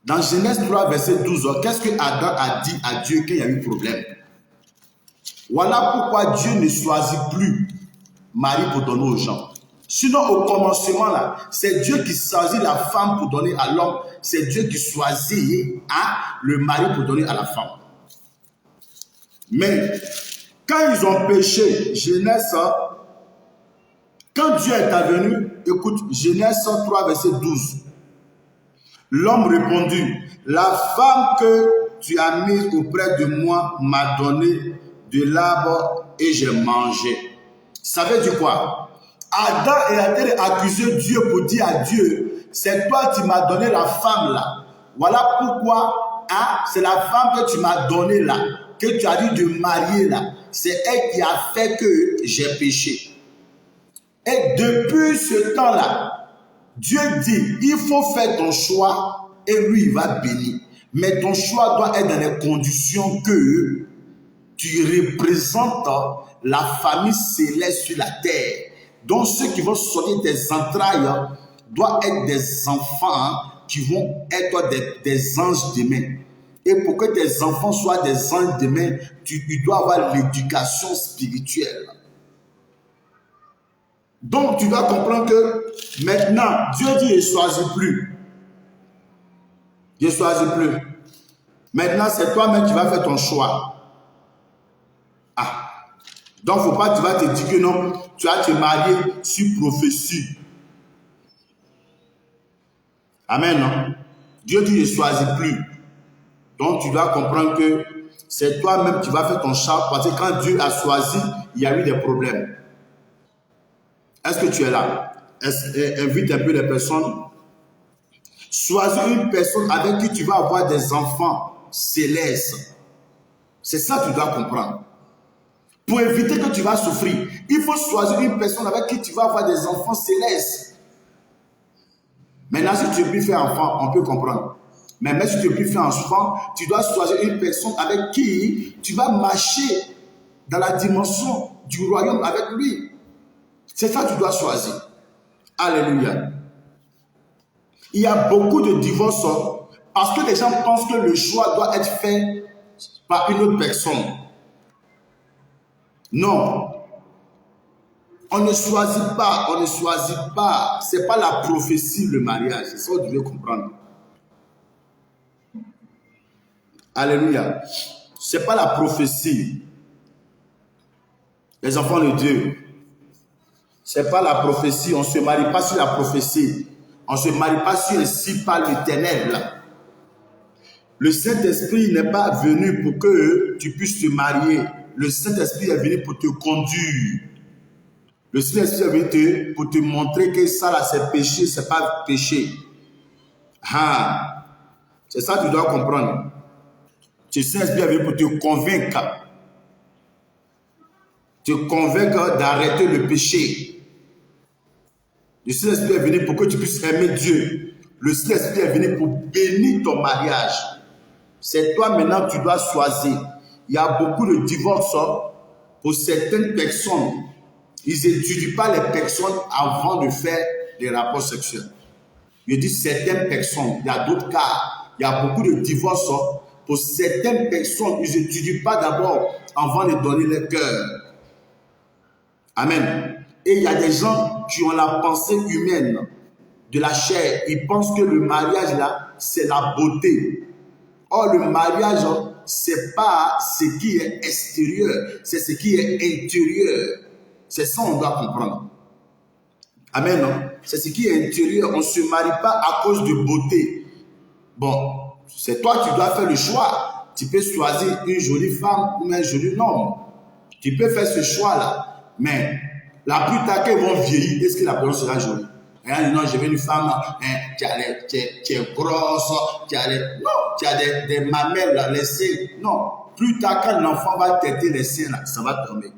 Dans Genèse 3, verset 12, qu'est-ce que Adam a dit à Dieu quand il y a eu problème? Voilà pourquoi Dieu ne choisit plus Marie pour donner aux gens. Sinon, au commencement, là, c'est Dieu qui choisit la femme pour donner à l'homme. C'est Dieu qui choisit le mari pour donner à la femme. Mais, quand ils ont péché, Genèse, quand Dieu est intervenu, écoute, Genèse 3, verset 12. L'homme répondit, la femme que tu as mise auprès de moi m'a donné de l'arbre et j'ai mangé. Ça veut dire quoi? Adam est en train d'accuser Dieu pour dire à Dieu, c'est toi qui m'as donné la femme là. Voilà pourquoi c'est la femme que tu m'as donnée là, que tu as dit de marier là. C'est elle qui a fait que j'ai péché. Et depuis ce temps-là, Dieu dit, il faut faire ton choix et lui il va bénir. Mais ton choix doit être dans les conditions que tu représentes la famille céleste sur la terre. Donc ceux qui vont sortir des entrailles doivent être des enfants qui vont être des anges demain. Et pour que tes enfants soient des anges demain, tu dois avoir l'éducation spirituelle. Donc tu dois comprendre que maintenant, Dieu dit, je ne choisis plus. Je ne choisis plus. Maintenant, c'est toi-même qui vas faire ton choix. Donc, faut pas, tu vas te dire que non, tu vas te marier sur prophétie. Amen, non? Dieu dit, je ne choisis plus. Donc, tu dois comprendre que c'est toi-même qui vas faire ton choix parce que quand Dieu a choisi, il y a eu des problèmes. Est-ce que tu es là? Invite un peu les personnes. Choisis une personne avec qui tu vas avoir des enfants célestes. C'est ça que tu dois comprendre. Pour éviter que tu vas souffrir, il faut choisir une personne avec qui tu vas avoir des enfants célestes. Maintenant, si tu ne veux plus faire enfant, on peut comprendre. Mais même si tu ne veux plus faire enfant, tu dois choisir une personne avec qui tu vas marcher dans la dimension du royaume avec lui. C'est ça que tu dois choisir. Alléluia. Il y a beaucoup de divorces parce que les gens pensent que le choix doit être fait par une autre personne. Non. On ne choisit pas, on ne choisit pas. Ce n'est pas la prophétie, le mariage. C'est ça que tu veux comprendre. Alléluia. Ce n'est pas la prophétie. Les enfants de Dieu. Ce n'est pas la prophétie. On ne se marie pas sur la prophétie. On ne se marie pas sur un si par l'Éternel. Le Saint-Esprit n'est pas venu pour que tu puisses te marier. Le Saint-Esprit est venu pour te conduire. Le Saint-Esprit est venu pour te montrer que ça là c'est péché, c'est pas péché. C'est ça que tu dois comprendre. Le Saint-Esprit est venu pour te convaincre. Te convaincre d'arrêter le péché. Le Saint-Esprit est venu pour que tu puisses aimer Dieu. Le Saint-Esprit est venu pour bénir ton mariage. C'est toi maintenant tu dois choisir. Il y a beaucoup de divorces pour certaines personnes. Ils n'étudient pas les personnes avant de faire des rapports sexuels. Je dis certaines personnes, il y a d'autres cas. Il y a beaucoup de divorces pour certaines personnes. Ils n'étudient pas d'abord avant de donner leur cœur. Amen. Et il y a des gens qui ont la pensée humaine de la chair. Ils pensent que le mariage là, c'est la beauté. Or, le mariage, c'est pas ce qui est extérieur, c'est ce qui est intérieur. C'est ça qu'on doit comprendre. Amen. C'est ce qui est intérieur. On ne se marie pas à cause de beauté. Bon, c'est toi qui dois faire le choix. Tu peux choisir une jolie femme ou un joli homme. Tu peux faire ce choix-là. Mais la plus tard qu'ils vont vieillir, est-ce que la personne sera jolie? Non, je veux une femme qui est grosse, qui a des mamelles dans les seins. Non, plus tard quand l'enfant va têter les seins, là, ça va tomber.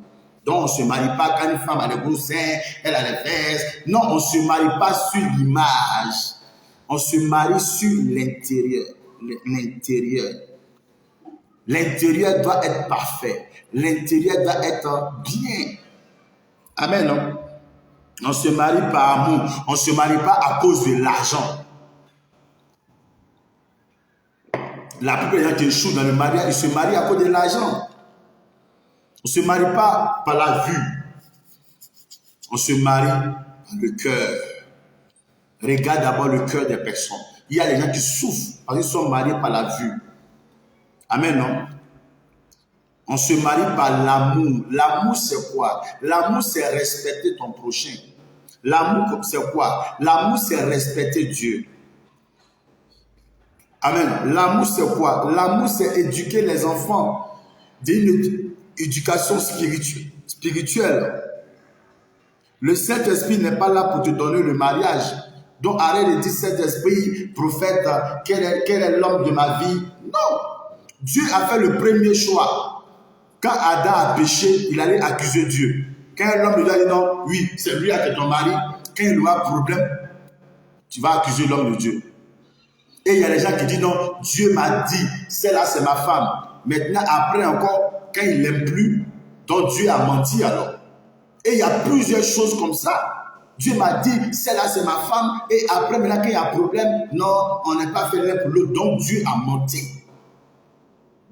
Donc on ne se marie pas quand une femme a des gros seins, elle a les fesses. Non, on ne se marie pas sur l'image. On se marie sur l'intérieur. L'intérieur. L'intérieur doit être parfait. L'intérieur doit être bien. Amen, non? On ne se marie par amour. On ne se marie pas à cause de l'argent. La plupart des gens qui échouent dans le mariage, ils se marient à cause de l'argent. On ne se marie pas par la vue. On se marie par le cœur. Regarde d'abord le cœur des personnes. Il y a des gens qui souffrent parce qu'ils sont mariés par la vue. Amen, non? On se marie par l'amour. L'amour, c'est quoi? L'amour, c'est respecter ton prochain. L'amour, c'est quoi? L'amour, c'est respecter Dieu. Amen. L'amour, c'est quoi? L'amour, c'est éduquer les enfants d'une éducation spirituelle. Le Saint-Esprit n'est pas là pour te donner le mariage. Donc arrête de dire Saint-Esprit, prophète, quel est l'homme de ma vie? Non. Dieu a fait le premier choix. Quand Adam a péché, il allait accuser Dieu. Quand l'homme lui a dit non, oui, c'est lui qui est ton mari. Quand il aura un problème, tu vas accuser l'homme de Dieu. Et il y a des gens qui disent non, Dieu m'a dit, celle-là c'est ma femme. Maintenant, après encore, quand il l'aime plus, donc Dieu a menti alors. Et il y a plusieurs choses comme ça. Dieu m'a dit, celle-là c'est ma femme. Et après, maintenant, quand il y a un problème, non, on n'est pas fait l'un pour l'autre. Donc Dieu a menti.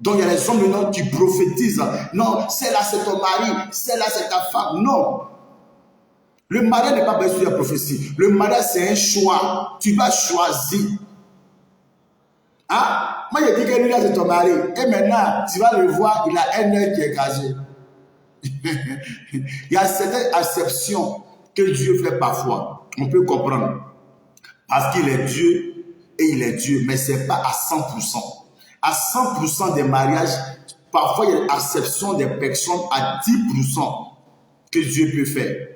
Donc il y a les hommes maintenant qui prophétisent. Non, celle-là c'est ton mari, celle-là c'est ta femme. Non. Le mariage n'est pas basé sur la prophétie. Le mariage c'est un choix. Tu vas choisir. Ah, moi je dis que lui là c'est ton mari. Et maintenant, tu vas le voir, il a un œil qui est casé. Il y a certaines acceptions que Dieu fait parfois. On peut comprendre. Parce qu'il est Dieu et il est Dieu. Mais ce n'est pas à 100%. À 100% des mariages, parfois il y a une acception des personnes à 10% que Dieu peut faire.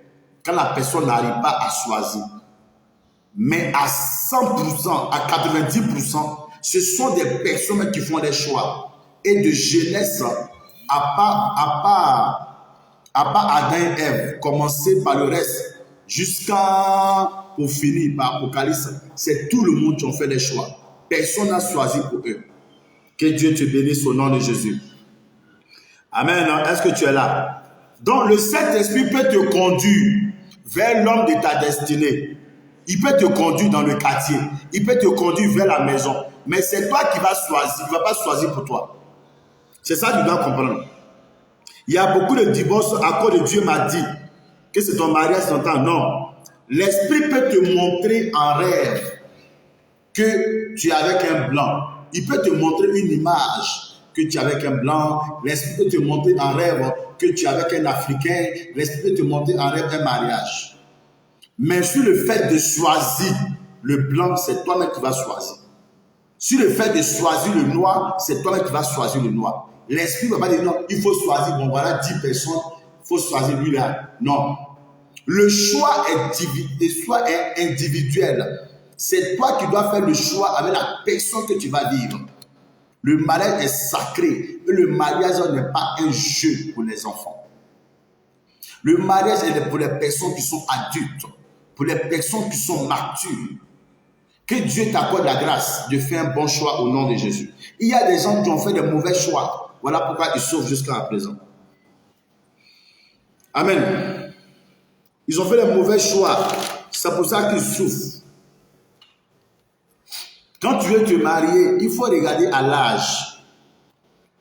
Quand la personne n'arrive pas à choisir. Mais à 100%, à 90%, ce sont des personnes qui font des choix. Et de jeunesse, à part Adam et Ève, commencer par le reste, pour finir par Apocalypse, c'est tout le monde qui ont fait des choix. Personne n'a choisi pour eux. Que Dieu te bénisse au nom de Jésus. Amen. Est-ce que tu es là? Donc le Saint-Esprit peut te conduire vers l'homme de ta destinée. Il peut te conduire dans le quartier. Il peut te conduire vers la maison. Mais c'est toi qui vas choisir. Il ne va pas choisir pour toi. C'est ça que tu dois comprendre. Il y a beaucoup de divorces à cause de Dieu m'a dit que c'est ton mariage ton temps. Non. L'Esprit peut te montrer en rêve que tu es avec un blanc. Il peut te montrer une image que tu es avec un blanc. L'Esprit peut te montrer en rêve que tu es avec un Africain. L'Esprit peut te montrer en rêve un mariage. Mais sur le fait de choisir le blanc, c'est toi-même qui vas choisir. Sur le fait de choisir le noir, c'est toi-même qui vas choisir le noir. L'Esprit ne va pas dire non, il faut choisir, bon voilà 10 personnes, il faut choisir lui là. Non. Le choix est individuel. C'est toi qui dois faire le choix avec la personne que tu vas vivre. Le mariage est sacré. Et le mariage n'est pas un jeu pour les enfants. Le mariage est pour les personnes qui sont adultes, pour les personnes qui sont matures. Que Dieu t'accorde la grâce de faire un bon choix au nom de Jésus. Il y a des gens qui ont fait des mauvais choix. Voilà pourquoi ils souffrent jusqu'à présent. Amen. Ils ont fait des mauvais choix. C'est pour ça qu'ils souffrent. Quand tu veux te marier, il faut regarder à l'âge.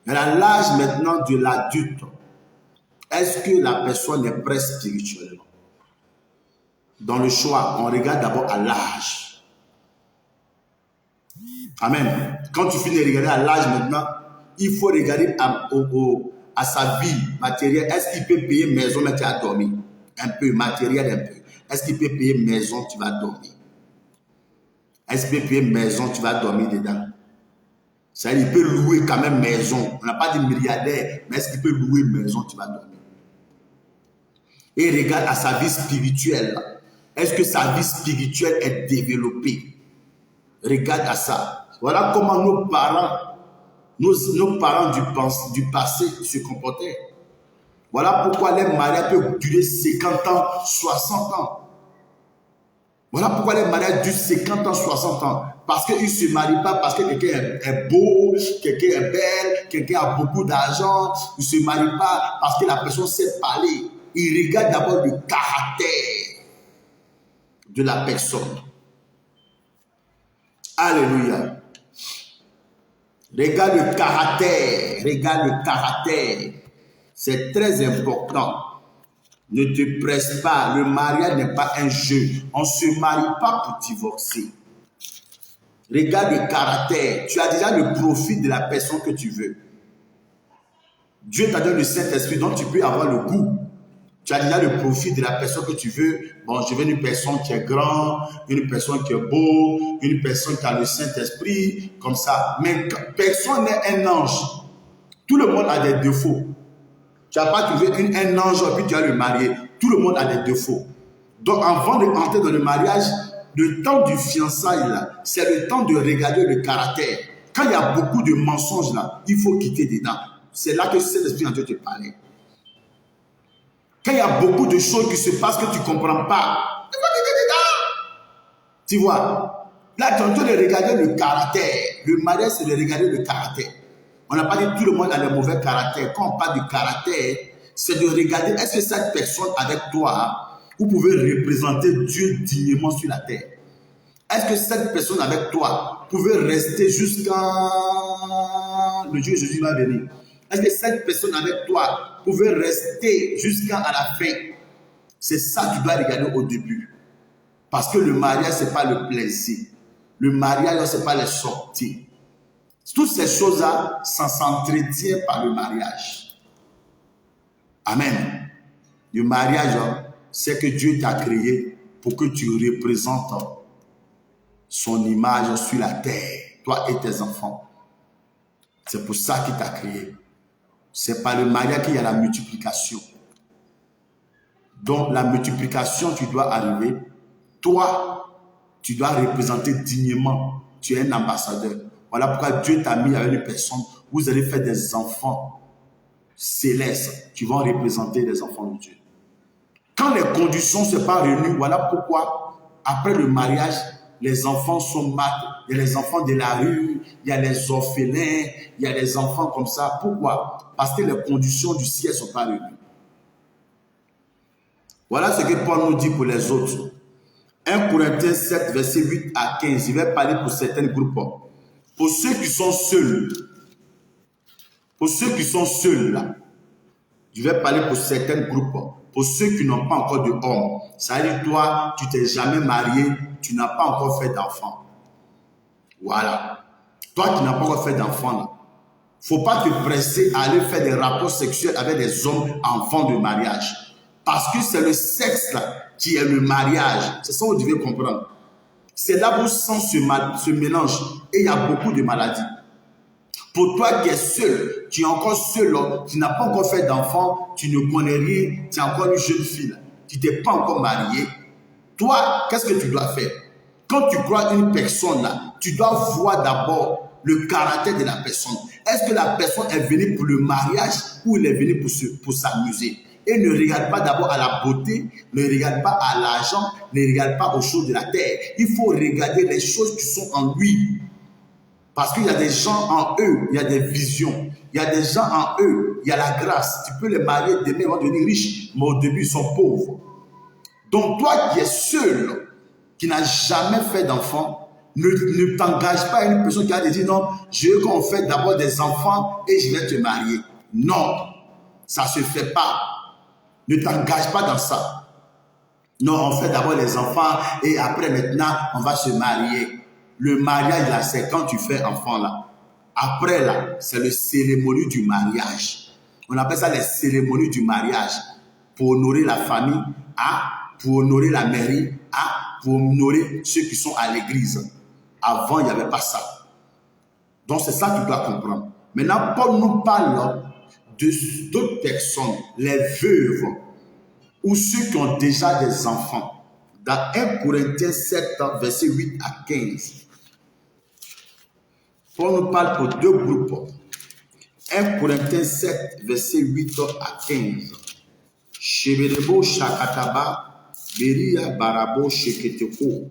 À l'âge maintenant de l'adulte, est-ce que la personne est prête spirituellement? Dans le choix, on regarde d'abord à l'âge. Amen. Quand tu finis de regarder à l'âge maintenant, il faut regarder à sa vie matérielle. Est-ce qu'il peut payer maison, mais tu as dormi? Un peu, matériel un peu. Est-ce qu'il peut payer maison, tu vas dormir? Est-ce qu'il peut payer maison, tu vas dormir dedans? C'est-à-dire, il peut louer quand même maison. On n'a pas de milliardaire, mais est-ce qu'il peut louer maison, tu vas dormir? Et regarde à sa vie spirituelle. Est-ce que sa vie spirituelle est développée? Regarde à ça. Voilà comment nos parents du passé se comportaient. Voilà pourquoi les mariages peuvent durer 50 ans, 60 ans. Voilà pourquoi les mariages durent 50 ans, 60 ans. Parce qu'ils ne se marient pas parce que quelqu'un est beau, quelqu'un est belle, quelqu'un a beaucoup d'argent. Ils ne se marient pas parce que la personne sait parler. Ils regardent d'abord le caractère de la personne. Alléluia. Regarde le caractère. Regarde le caractère. C'est très important. Ne te presse pas. Le mariage n'est pas un jeu. On ne se marie pas pour divorcer. Regarde le caractère. Tu as déjà le profil de la personne que tu veux. Dieu t'a donné le Saint-Esprit, donc tu peux avoir le goût. Tu as déjà le profil de la personne que tu veux. Bon, je veux une personne qui est grande, une personne qui est beau, une personne qui a le Saint-Esprit, comme ça. Mais personne n'est un ange. Tout le monde a des défauts. Tu n'as pas trouvé un ange et puis tu vas le marier. Tout le monde a des défauts. Donc, avant d'entrer dans le mariage, le temps du fiançailles, c'est le temps de regarder le caractère. Quand il y a beaucoup de mensonges, là, il faut quitter dedans. C'est là que cet esprit en Dieu te parlait. Quand il y a beaucoup de choses qui se passent que tu ne comprends pas, il faut quitter dedans. Tu vois, là, tu es en train de regarder le caractère. Le mariage, c'est de regarder le caractère. On n'a pas dit que tout le monde a le mauvais caractère. Quand on parle de caractère, c'est de regarder, est-ce que cette personne avec toi, vous pouvez représenter Dieu dignement sur la terre? Est-ce que cette personne avec toi pouvait rester jusqu'à le jour où Jésus va venir? Est-ce que cette personne avec toi pouvait rester jusqu'à la fin? C'est ça que tu dois regarder au début. Parce que le mariage, ce n'est pas le plaisir. Le mariage, ce n'est pas les sorties. Toutes ces choses-là, ça s'entretient par le mariage. Amen. Le mariage, c'est que Dieu t'a créé pour que tu représentes son image sur la terre, toi et tes enfants. C'est pour ça qu'il t'a créé. C'est par le mariage qu'il y a la multiplication. Donc, la multiplication, tu dois arriver. Toi, tu dois représenter dignement. Tu es un ambassadeur. Voilà pourquoi Dieu t'a mis avec une personne. Vous allez faire des enfants célestes qui vont représenter des enfants de Dieu. Quand les conditions ne sont pas réunies, voilà pourquoi, après le mariage, les enfants sont mal. Il y a les enfants de la rue, il y a les orphelins, il y a les enfants comme ça. Pourquoi? Parce que les conditions du ciel ne sont pas réunies. Voilà ce que Paul nous dit pour les autres. 1 Corinthiens 7, verset 8 à 15. Je vais parler pour certains groupes. Pour ceux qui sont seuls, là, je vais parler pour certains groupes. Pour ceux qui n'ont pas encore de homme, ça veut dire toi, tu t'es jamais marié, tu n'as pas encore fait d'enfant. Voilà. Toi qui n'as pas encore fait d'enfant, il ne faut pas te presser à aller faire des rapports sexuels avec des hommes enfants de mariage. Parce que c'est le sexe là, qui est le mariage. C'est ça que vous devez comprendre. C'est là où le sang se mélange et il y a beaucoup de maladies. Pour toi qui es seul, tu es encore seul, tu n'as pas encore fait d'enfant, tu ne connais rien, tu es encore une jeune fille, tu ne t'es pas encore marié. Toi, qu'est-ce que tu dois faire? Quand tu crois une personne là, tu dois voir d'abord le caractère de la personne. Est-ce que la personne est venue pour le mariage ou elle est venue pour s'amuser? Et ne regarde pas d'abord à la beauté, ne regarde pas à l'argent, ne regarde pas aux choses de la terre. Il faut regarder les choses qui sont en lui. Parce qu'il y a des gens en eux, il y a des visions. Il y a des gens en eux, il y a la grâce. Tu peux les marier, demain ils vont devenir riches, mais au début ils sont pauvres. Donc toi qui es seul, qui n'a jamais fait d'enfant, ne t'engage pas à une personne qui a dit non, je veux qu'on fasse d'abord des enfants et je vais te marier. Non, ça ne se fait pas. Ne t'engage pas dans ça. Non, on fait d'abord les enfants et après maintenant, on va se marier. Le mariage là, c'est quand tu fais enfant là. Après là, c'est le cérémonie du mariage. On appelle ça les cérémonies du mariage. Pour honorer la famille, pour honorer la mairie, pour honorer ceux qui sont à l'église. Avant, il n'y avait pas ça. Donc c'est ça que tu dois comprendre. Maintenant, Paul nous parle d'autres personnes, les veuves, ou ceux qui ont déjà des enfants. Dans 1 Corinthiens 7, verset 8 à 15. Paul nous parle pour deux groupes. 1 Corinthiens 7, verset 8 à 15. Sheberebo Shakataba, Beria Barabo Sheketeko.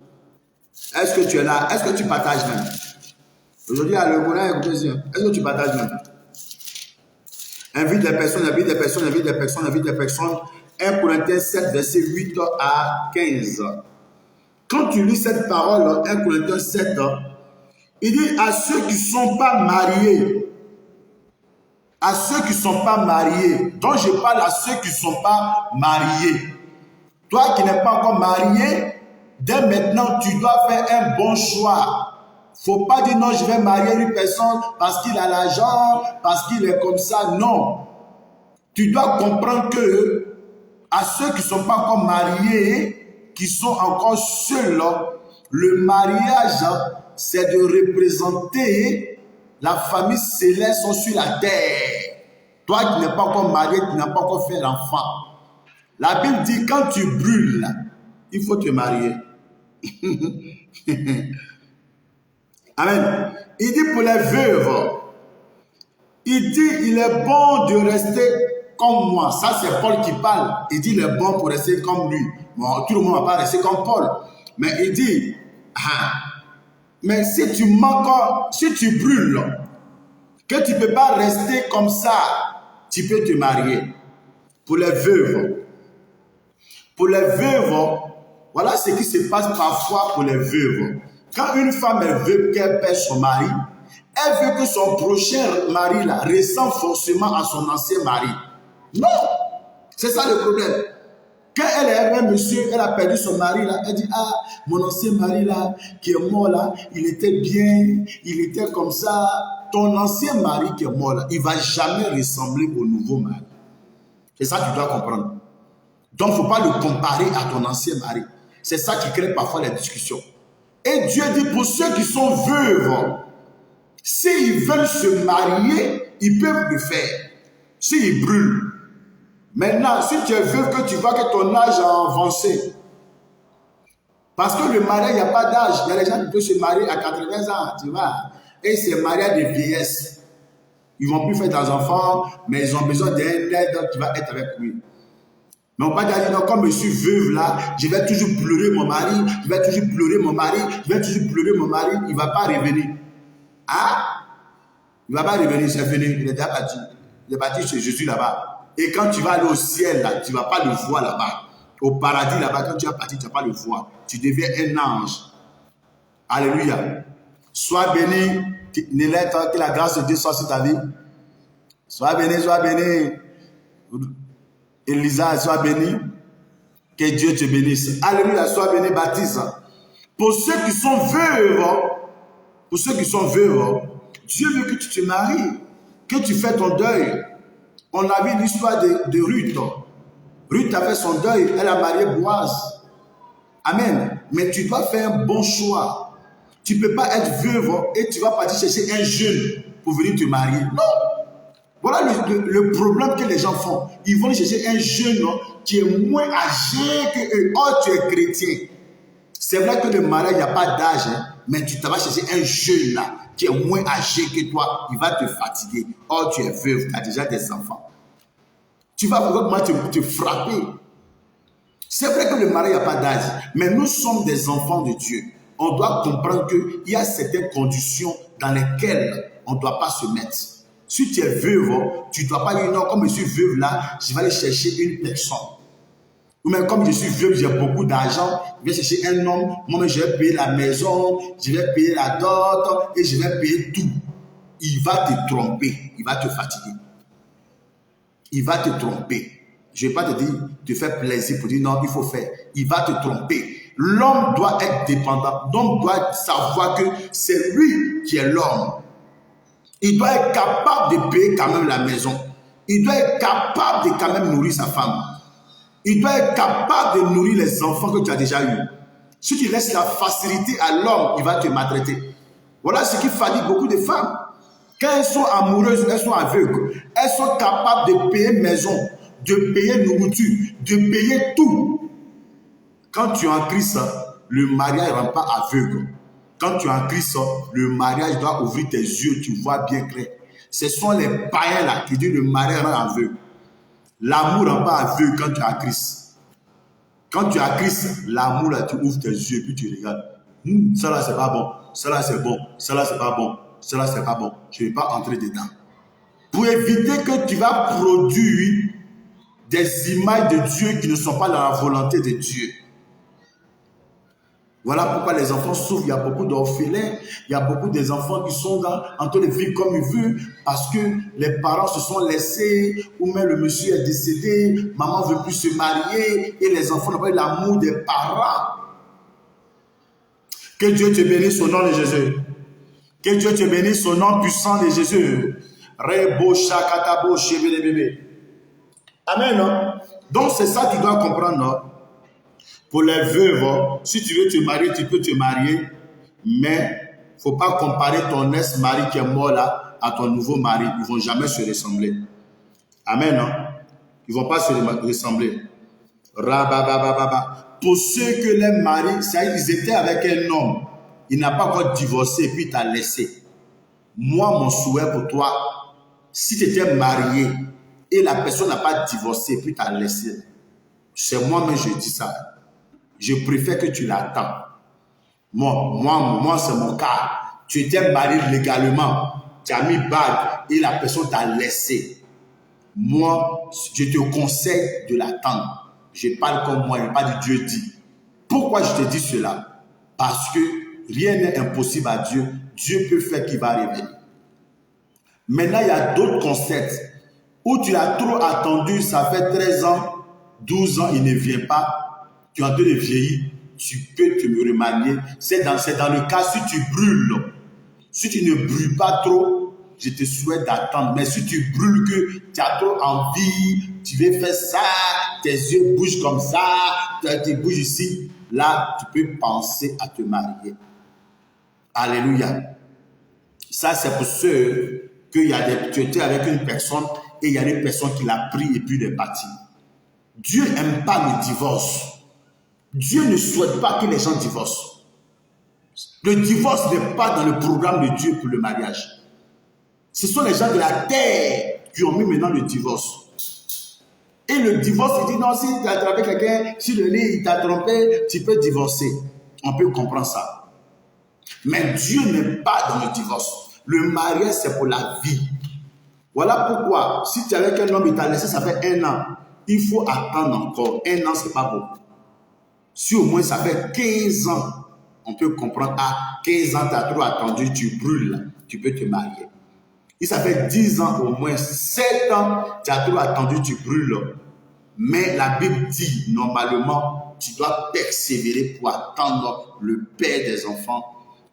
Est-ce que tu es là? Est-ce que tu partages même? Aujourd'hui, à le Coran, est-ce que tu partages même? Invite des personnes, invite des personnes, invite des personnes, invite des personnes. 1 Corinthiens 7, verset 8 à 15. Quand tu lis cette parole, 1 Corinthiens 7, il dit à ceux qui ne sont pas mariés, à ceux qui ne sont pas mariés, donc je parle à ceux qui ne sont pas mariés. Toi qui n'es pas encore marié, dès maintenant, tu dois faire un bon choix. Il ne faut pas dire non, je vais marier une personne parce qu'il a l'argent, parce qu'il est comme ça. Non. Tu dois comprendre que à ceux qui ne sont pas encore mariés, qui sont encore seuls, le mariage, c'est de représenter la famille céleste sur la terre. Toi qui n'es pas encore marié, qui n'as pas encore fait l'enfant. La Bible dit quand tu brûles, il faut te marier. Amen. Il dit pour les veuves, il dit il est bon de rester comme moi. Ça c'est Paul qui parle. Il dit il est bon pour rester comme lui. Bon, tout le monde ne va pas rester comme Paul. Mais il dit, mais si tu manques, si tu brûles, que tu ne peux pas rester comme ça, tu peux te marier. Pour les veuves. Pour les veuves, voilà ce qui se passe parfois pour les veuves. Quand une femme elle veut qu'elle perde son mari, elle veut que son prochain mari là, ressemble forcément à son ancien mari. Non! C'est ça le problème. Quand elle est un monsieur, elle a perdu son mari là, elle dit ah, mon ancien mari là, qui est mort là, il était bien, il était comme ça. Ton ancien mari qui est mort là, il ne va jamais ressembler au nouveau mari. C'est ça que tu dois comprendre. Donc, il ne faut pas le comparer à ton ancien mari. C'est ça qui crée parfois les discussions. Et Dieu dit pour ceux qui sont veuves, s'ils veulent se marier, ils peuvent le faire. S'ils brûlent. Maintenant, si tu es veuve, que tu vois que ton âge a avancé, parce que le mariage, il n'y a pas d'âge. Il y a des gens qui peuvent se marier à 80 ans, tu vois. Et c'est mariage de vieillesse. Ils ne vont plus faire des enfants, mais ils ont besoin d'un aide qui va être avec lui. Mais on ne va pas dire, non, comme je suis veuve là, je vais toujours pleurer mon mari, je vais toujours pleurer mon mari, je vais toujours pleurer mon mari, il ne va pas revenir. Ah? Il ne va pas revenir, c'est fini, il est déjà parti. Il est parti chez Jésus là-bas. Et quand tu vas aller au ciel, là, tu ne vas pas le voir là-bas. Au paradis là-bas, quand tu vas partir, tu ne vas pas le voir. Tu deviens un ange. Alléluia. Sois béni, Nélette, que la grâce de Dieu soit sur ta vie. Sois béni, sois béni. Elisa, sois béni. Que Dieu te bénisse. Alléluia, sois béni, Baptiste. Pour ceux qui sont veuves, Dieu veut que tu te maries, que tu fais ton deuil. On a vu l'histoire de Ruth. Ruth a fait son deuil, elle a marié Boaz. Amen. Mais tu dois faire un bon choix. Tu ne peux pas être veuve et tu vas partir chercher un jeune pour venir te marier. Non. Voilà le problème que les gens font. Ils vont chercher un jeune qui est moins âgé que eux. Oh, tu es chrétien. C'est vrai que le mariage, il n'y a pas d'âge, mais tu vas chercher un jeune là, qui est moins âgé que toi. Il va te fatiguer. Oh, tu es veuve, tu as déjà des enfants. Tu vas vraiment te frapper. C'est vrai que le mariage, il n'y a pas d'âge, mais nous sommes des enfants de Dieu. On doit comprendre qu'il y a certaines conditions dans lesquelles on ne doit pas se mettre. Si tu es veuve, tu ne dois pas dire non, comme je suis veuve là, je vais aller chercher une personne. Ou même comme je suis veuve, j'ai beaucoup d'argent, je vais chercher un homme, moi je vais payer la maison, je vais payer la dot et je vais payer tout. Il va te tromper, il va te fatiguer. Il va te tromper. Je ne vais pas te dire, te faire plaisir pour dire non, il faut faire. Il va te tromper. L'homme doit être dépendant. L'homme doit savoir que c'est lui qui est l'homme. Il doit être capable de payer quand même la maison. Il doit être capable de quand même nourrir sa femme. Il doit être capable de nourrir les enfants que tu as déjà eus. Si tu laisses la facilité à l'homme, il va te maltraiter. Voilà ce qui fatigue beaucoup de femmes. Quand elles sont amoureuses, elles sont aveugles. Elles sont capables de payer maison, de payer nourriture, de payer tout. Quand tu es en Christ, le mariage ne rend pas aveugle. Quand tu es en Christ, le mariage doit ouvrir tes yeux, tu vois bien clair. Ce sont les païens là qui disent le mariage rend aveugle. L'amour ne rend pas aveugle quand tu es en Christ. Quand tu es en Christ, l'amour là, tu ouvres tes yeux puis tu regardes. Ça là, c'est pas bon. Ça là, c'est bon. Ça là, c'est pas bon. Ça là, c'est pas bon. Je ne vais pas entrer dedans. Pour éviter que tu vas produire des images de Dieu qui ne sont pas dans la volonté de Dieu. Voilà pourquoi les enfants souffrent. Il y a beaucoup d'orphelins. Il y a beaucoup des enfants qui sont en train de vivre comme ils veulent parce que les parents se sont laissés ou même le monsieur est décédé, maman ne veut plus se marier et les enfants n'ont pas eu l'amour des parents. Que Dieu te bénisse au nom de Jésus. Que Dieu te bénisse au nom puissant de Jésus. Amen. Donc c'est ça que tu dois comprendre. Pour les veuves, si tu veux te marier, tu peux te marier, mais il ne faut pas comparer ton ex-mari qui est mort là à ton nouveau mari. Ils ne vont jamais se ressembler. Amen. Ils ne vont pas se ressembler. Pour ceux que les maris, ils étaient avec un homme, il n'a pas encore divorcé et puis il t'a laissé. Moi, mon souhait pour toi, si tu étais marié et la personne n'a pas divorcé et puis t'a laissé, c'est moi-même je dis ça. Je préfère que tu l'attends. Moi, c'est mon cas. Tu étais marié légalement, tu as mis bague et la personne t'a laissé. Moi, je te conseille de l'attendre. Je parle comme moi, je parle de Dieu dit. Pourquoi je te dis cela? Parce que rien n'est impossible à Dieu. Dieu peut faire qu'il va revenir. Maintenant, il y a d'autres concepts où tu as trop attendu, ça fait 13 ans, 12 ans, il ne vient pas. Tu es en train de vieillir, tu peux te remarier. C'est dans le cas si tu brûles. Si tu ne brûles pas trop, je te souhaite d'attendre. Mais si tu brûles que tu as trop envie, tu veux faire ça, tes yeux bougent comme ça, tu bouges ici, là, tu peux penser à te marier. Alléluia. Ça, c'est pour ceux tu étais avec une personne et il y a une personne qui l'a pris et puis il est parti. Dieu n'aime pas le divorce. Dieu ne souhaite pas que les gens divorcent. Le divorce n'est pas dans le programme de Dieu pour le mariage. Ce sont les gens de la terre qui ont mis maintenant le divorce. Et le divorce, il dit non, si tu as attrapé quelqu'un, si le lit il t'a trompé, tu peux divorcer. On peut comprendre ça. Mais Dieu n'est pas dans le divorce. Le mariage, c'est pour la vie. Voilà pourquoi, si tu es avec un homme, il t'a laissé, ça fait 1 an. Il faut attendre encore. 1 an, c'est pas beaucoup. Si au moins ça fait 15 ans, on peut comprendre, 15 ans, tu as trop attendu, tu brûles, tu peux te marier. Si ça fait 10 ans, au moins 7 ans, tu as trop attendu, tu brûles. Mais la Bible dit, normalement, tu dois persévérer pour attendre le père des enfants,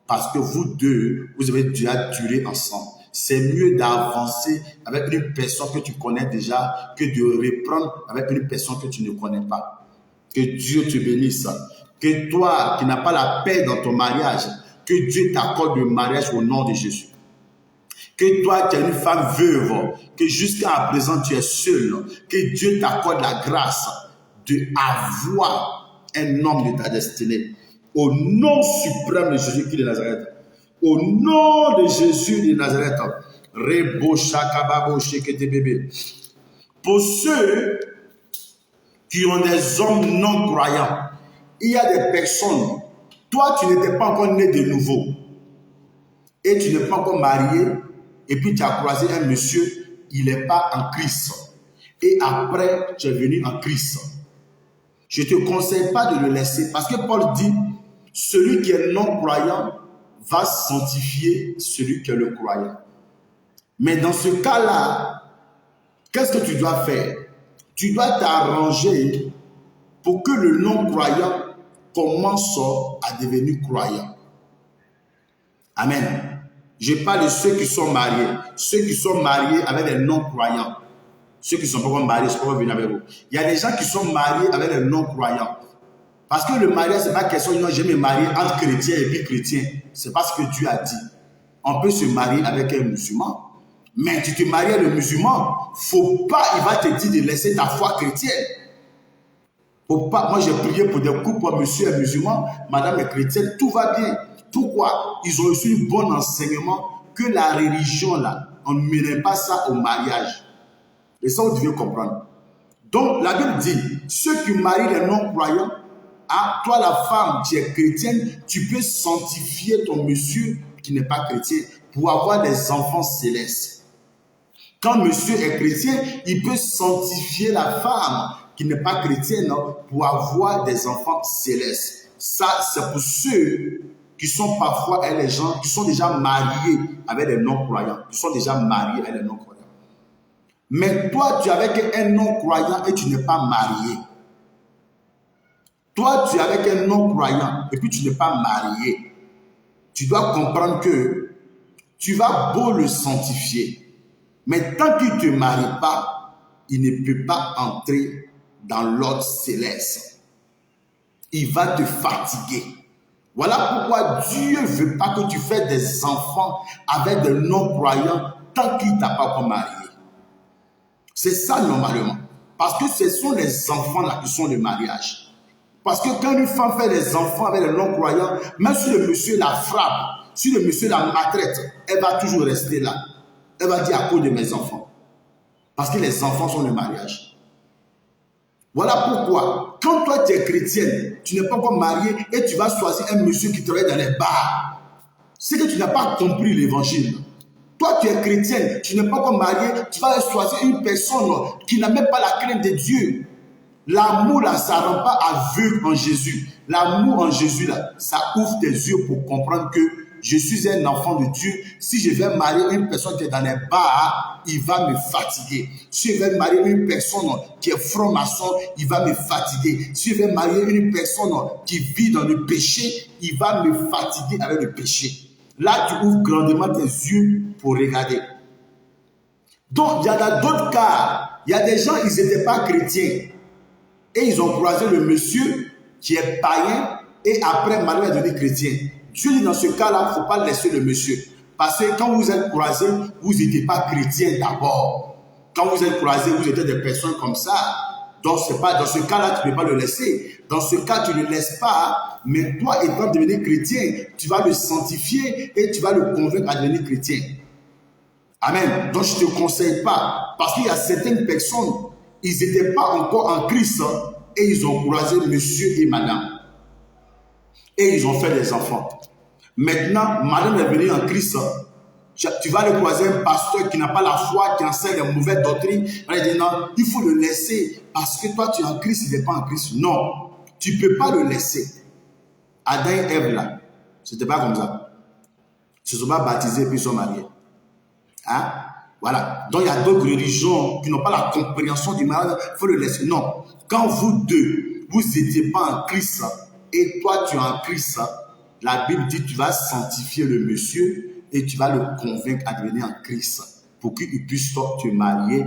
parce que vous deux, vous avez déjà duré ensemble. C'est mieux d'avancer avec une personne que tu connais déjà que de reprendre avec une personne que tu ne connais pas. Que Dieu te bénisse. Que toi qui n'as pas la paix dans ton mariage, que Dieu t'accorde le mariage au nom de Jésus. Que toi qui es une femme veuve, que jusqu'à présent tu es seule, que Dieu t'accorde la grâce d'avoir un homme de ta destinée. Au nom suprême de Jésus-Christ de Nazareth. Au nom de Jésus de Nazareth. Rebo shakababo shekete bébé. Pour ceux qui ont des hommes non croyants, il y a des personnes, toi tu n'étais pas encore né de nouveau et tu n'es pas encore marié et puis tu as croisé un monsieur, il n'est pas en Christ et après tu es venu en Christ. Je ne te conseille pas de le laisser parce que Paul dit, celui qui est non croyant va sanctifier celui qui est le croyant. Mais dans ce cas-là, qu'est-ce que tu dois faire? Tu dois t'arranger pour que le non-croyant commence à devenir croyant. Amen. Je parle de ceux qui sont mariés. Ceux qui sont mariés avec des non-croyants. Ceux qui ne sont pas encore mariés, je ne peux pas venir avec vous. Il y a des gens qui sont mariés avec des non-croyants. Parce que le mariage, ce n'est pas question, non, je vais me marier entre chrétiens et puis chrétiens. Ce n'est pas ce que Dieu a dit. On peut se marier avec un musulman. Mais tu te maries avec le musulman, faut pas, il va te dire de laisser ta foi chrétienne. Faut pas, moi j'ai prié pour des couples, monsieur est musulman, madame est chrétienne, tout va bien. Pourquoi? Ils ont reçu un bon enseignement que la religion là, on ne mène pas ça au mariage. Et ça, vous devez comprendre. Donc, la Bible dit, ceux qui marient les non-croyants, ah, toi la femme qui es chrétienne, tu peux sanctifier ton monsieur qui n'est pas chrétien pour avoir des enfants célestes. Quand monsieur est chrétien, il peut sanctifier la femme qui n'est pas chrétienne pour avoir des enfants célestes. Ça, c'est pour ceux qui sont parfois les gens qui sont déjà mariés avec des non-croyants. Qui sont déjà mariés avec des non-croyants. Mais toi, tu es avec un non-croyant et tu n'es pas marié. Toi, tu es avec un non-croyant et puis tu n'es pas marié. Tu dois comprendre que tu vas beau le sanctifier. Mais tant qu'il ne te marie pas, il ne peut pas entrer dans l'ordre céleste. Il va te fatiguer. Voilà pourquoi Dieu ne veut pas que tu fasses des enfants avec des non-croyants tant qu'il ne t'a pas encore marié. C'est ça normalement. Parce que ce sont les enfants-là qui sont le mariage. Parce que quand une femme fait des enfants avec les non-croyants, même si le monsieur la frappe, si le monsieur la maltraite, elle va toujours rester là. Elle va dire à cause de mes enfants. Parce que les enfants sont le mariage. Voilà pourquoi, quand toi tu es chrétienne, tu n'es pas encore marié et tu vas choisir un monsieur qui travaille dans les bars. C'est que tu n'as pas compris l'évangile. Toi tu es chrétienne, tu n'es pas encore marié, tu vas choisir une personne qui n'a même pas la crainte de Dieu. L'amour là, ça ne rend pas aveugle en Jésus. L'amour en Jésus là, ça ouvre tes yeux pour comprendre que je suis un enfant de Dieu. Si je vais marier une personne qui est dans les bars, il va me fatiguer. Si je vais marier une personne qui est franc-maçon, il va me fatiguer. Si je vais marier une personne qui vit dans le péché, il va me fatiguer avec le péché. Là, tu ouvres grandement tes yeux pour regarder. Donc, il y a d'autres cas. Il y a des gens, ils n'étaient pas chrétiens. Et ils ont croisé le monsieur qui est païen et après, malheureusement, est devenu chrétien. Dieu dit dans ce cas-là, il ne faut pas laisser le monsieur. Parce que quand vous êtes croisés, vous n'étiez pas chrétien d'abord. Quand vous êtes croisés, vous étiez des personnes comme ça. Donc, c'est pas, dans ce cas-là, tu ne peux pas le laisser. Dans ce cas, tu ne le laisses pas. Mais toi, étant devenu chrétien, tu vas le sanctifier et tu vas le convaincre à devenir chrétien. Amen. Donc, je ne te conseille pas. Parce qu'il y a certaines personnes, ils n'étaient pas encore en Christ et ils ont croisé monsieur et madame. Et ils ont fait des enfants. Maintenant, madame est venue en Christ. Tu vas aller croiser un pasteur qui n'a pas la foi, qui enseigne des mauvaises doctrines. Il va dire non, il faut le laisser parce que toi tu es en Christ, il n'est pas en Christ. Non, tu ne peux pas le laisser. Adam et Ève là, ce n'était pas comme ça. Ils ne se sont pas baptisés et puis ils sont mariés. Hein? Voilà. Donc il y a d'autres religions qui n'ont pas la compréhension du mariage. Il faut le laisser. Non. Quand vous deux, vous n'étiez pas en Christ et toi tu es en Christ, la Bible dit tu vas sanctifier le monsieur et tu vas le convaincre à devenir en Christ pour qu'il puisse te marier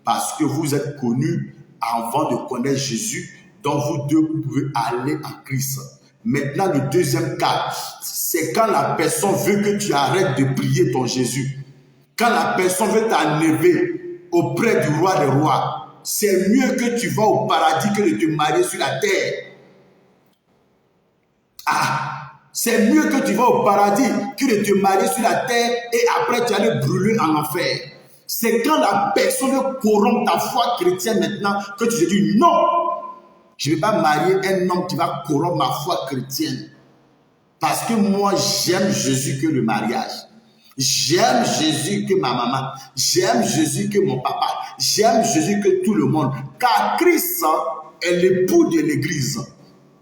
parce que vous êtes connus avant de connaître Jésus. Donc vous deux, vous pouvez aller en Christ. Maintenant, le deuxième cas, c'est quand la personne veut que tu arrêtes de prier ton Jésus. Quand la personne veut t'enlever auprès du roi des rois, c'est mieux que tu vas au paradis que de te marier sur la terre. Ah! C'est mieux que tu vas au paradis que de te marier sur la terre et après tu allais brûler en enfer. C'est quand la personne corrompt ta foi chrétienne maintenant que tu te dis non, je ne vais pas marier un homme qui va corrompre ma foi chrétienne. Parce que moi, j'aime Jésus que le mariage. J'aime Jésus que ma maman. J'aime Jésus que mon papa. J'aime Jésus que tout le monde. Car Christ est l'époux de l'église.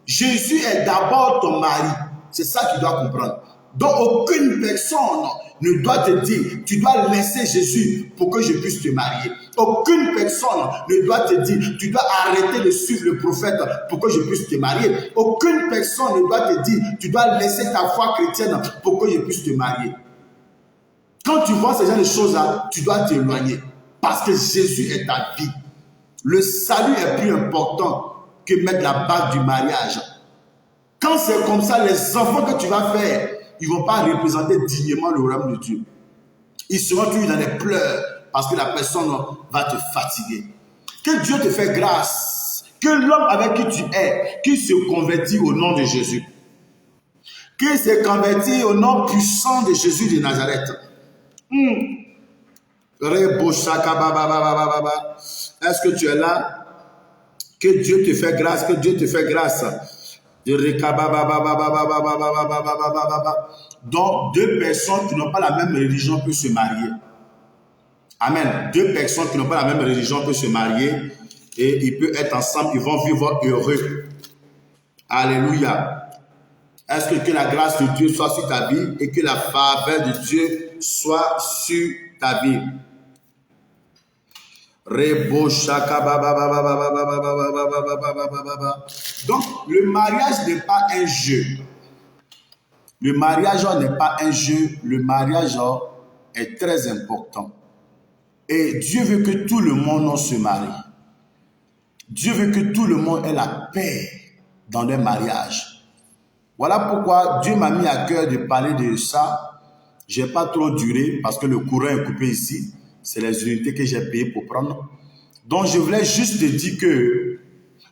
Jésus est d'abord ton mari. C'est ça que tu dois comprendre. Donc aucune personne ne doit te dire, tu dois laisser Jésus pour que je puisse te marier. Aucune personne ne doit te dire, tu dois arrêter de suivre le prophète pour que je puisse te marier. Aucune personne ne doit te dire, tu dois laisser ta foi chrétienne pour que je puisse te marier. Quand tu vois ces genre de choses-là, tu dois t'éloigner. Parce que Jésus est ta vie. Le salut est plus important que mettre la bague du mariage. Quand c'est comme ça, les enfants que tu vas faire, ils ne vont pas représenter dignement le royaume de Dieu. Ils seront toujours dans les pleurs parce que la personne va te fatiguer. Que Dieu te fait grâce. Que l'homme avec qui tu es, qui se convertit au nom de Jésus, qui se convertit au nom puissant de Jésus de Nazareth. Est-ce que tu es là? Que Dieu te fait grâce, que Dieu te fait grâce. Donc, deux personnes qui n'ont pas la même religion peuvent se marier. Amen. Deux personnes qui n'ont pas la même religion peuvent se marier et ils peuvent être ensemble, ils vont vivre heureux. Alléluia. Est-ce que la grâce de Dieu soit sur ta vie et que la faveur de Dieu soit sur ta vie? Donc, le mariage n'est pas un jeu. Le mariage n'est pas un jeu. Le mariage est très important. Et Dieu veut que tout le monde se marie. Dieu veut que tout le monde ait la paix dans leur mariage. Voilà pourquoi Dieu m'a mis à cœur de parler de ça. Je n'ai pas trop duré parce que le courant est coupé ici. C'est les unités que j'ai payées pour prendre. Donc, je voulais juste te dire que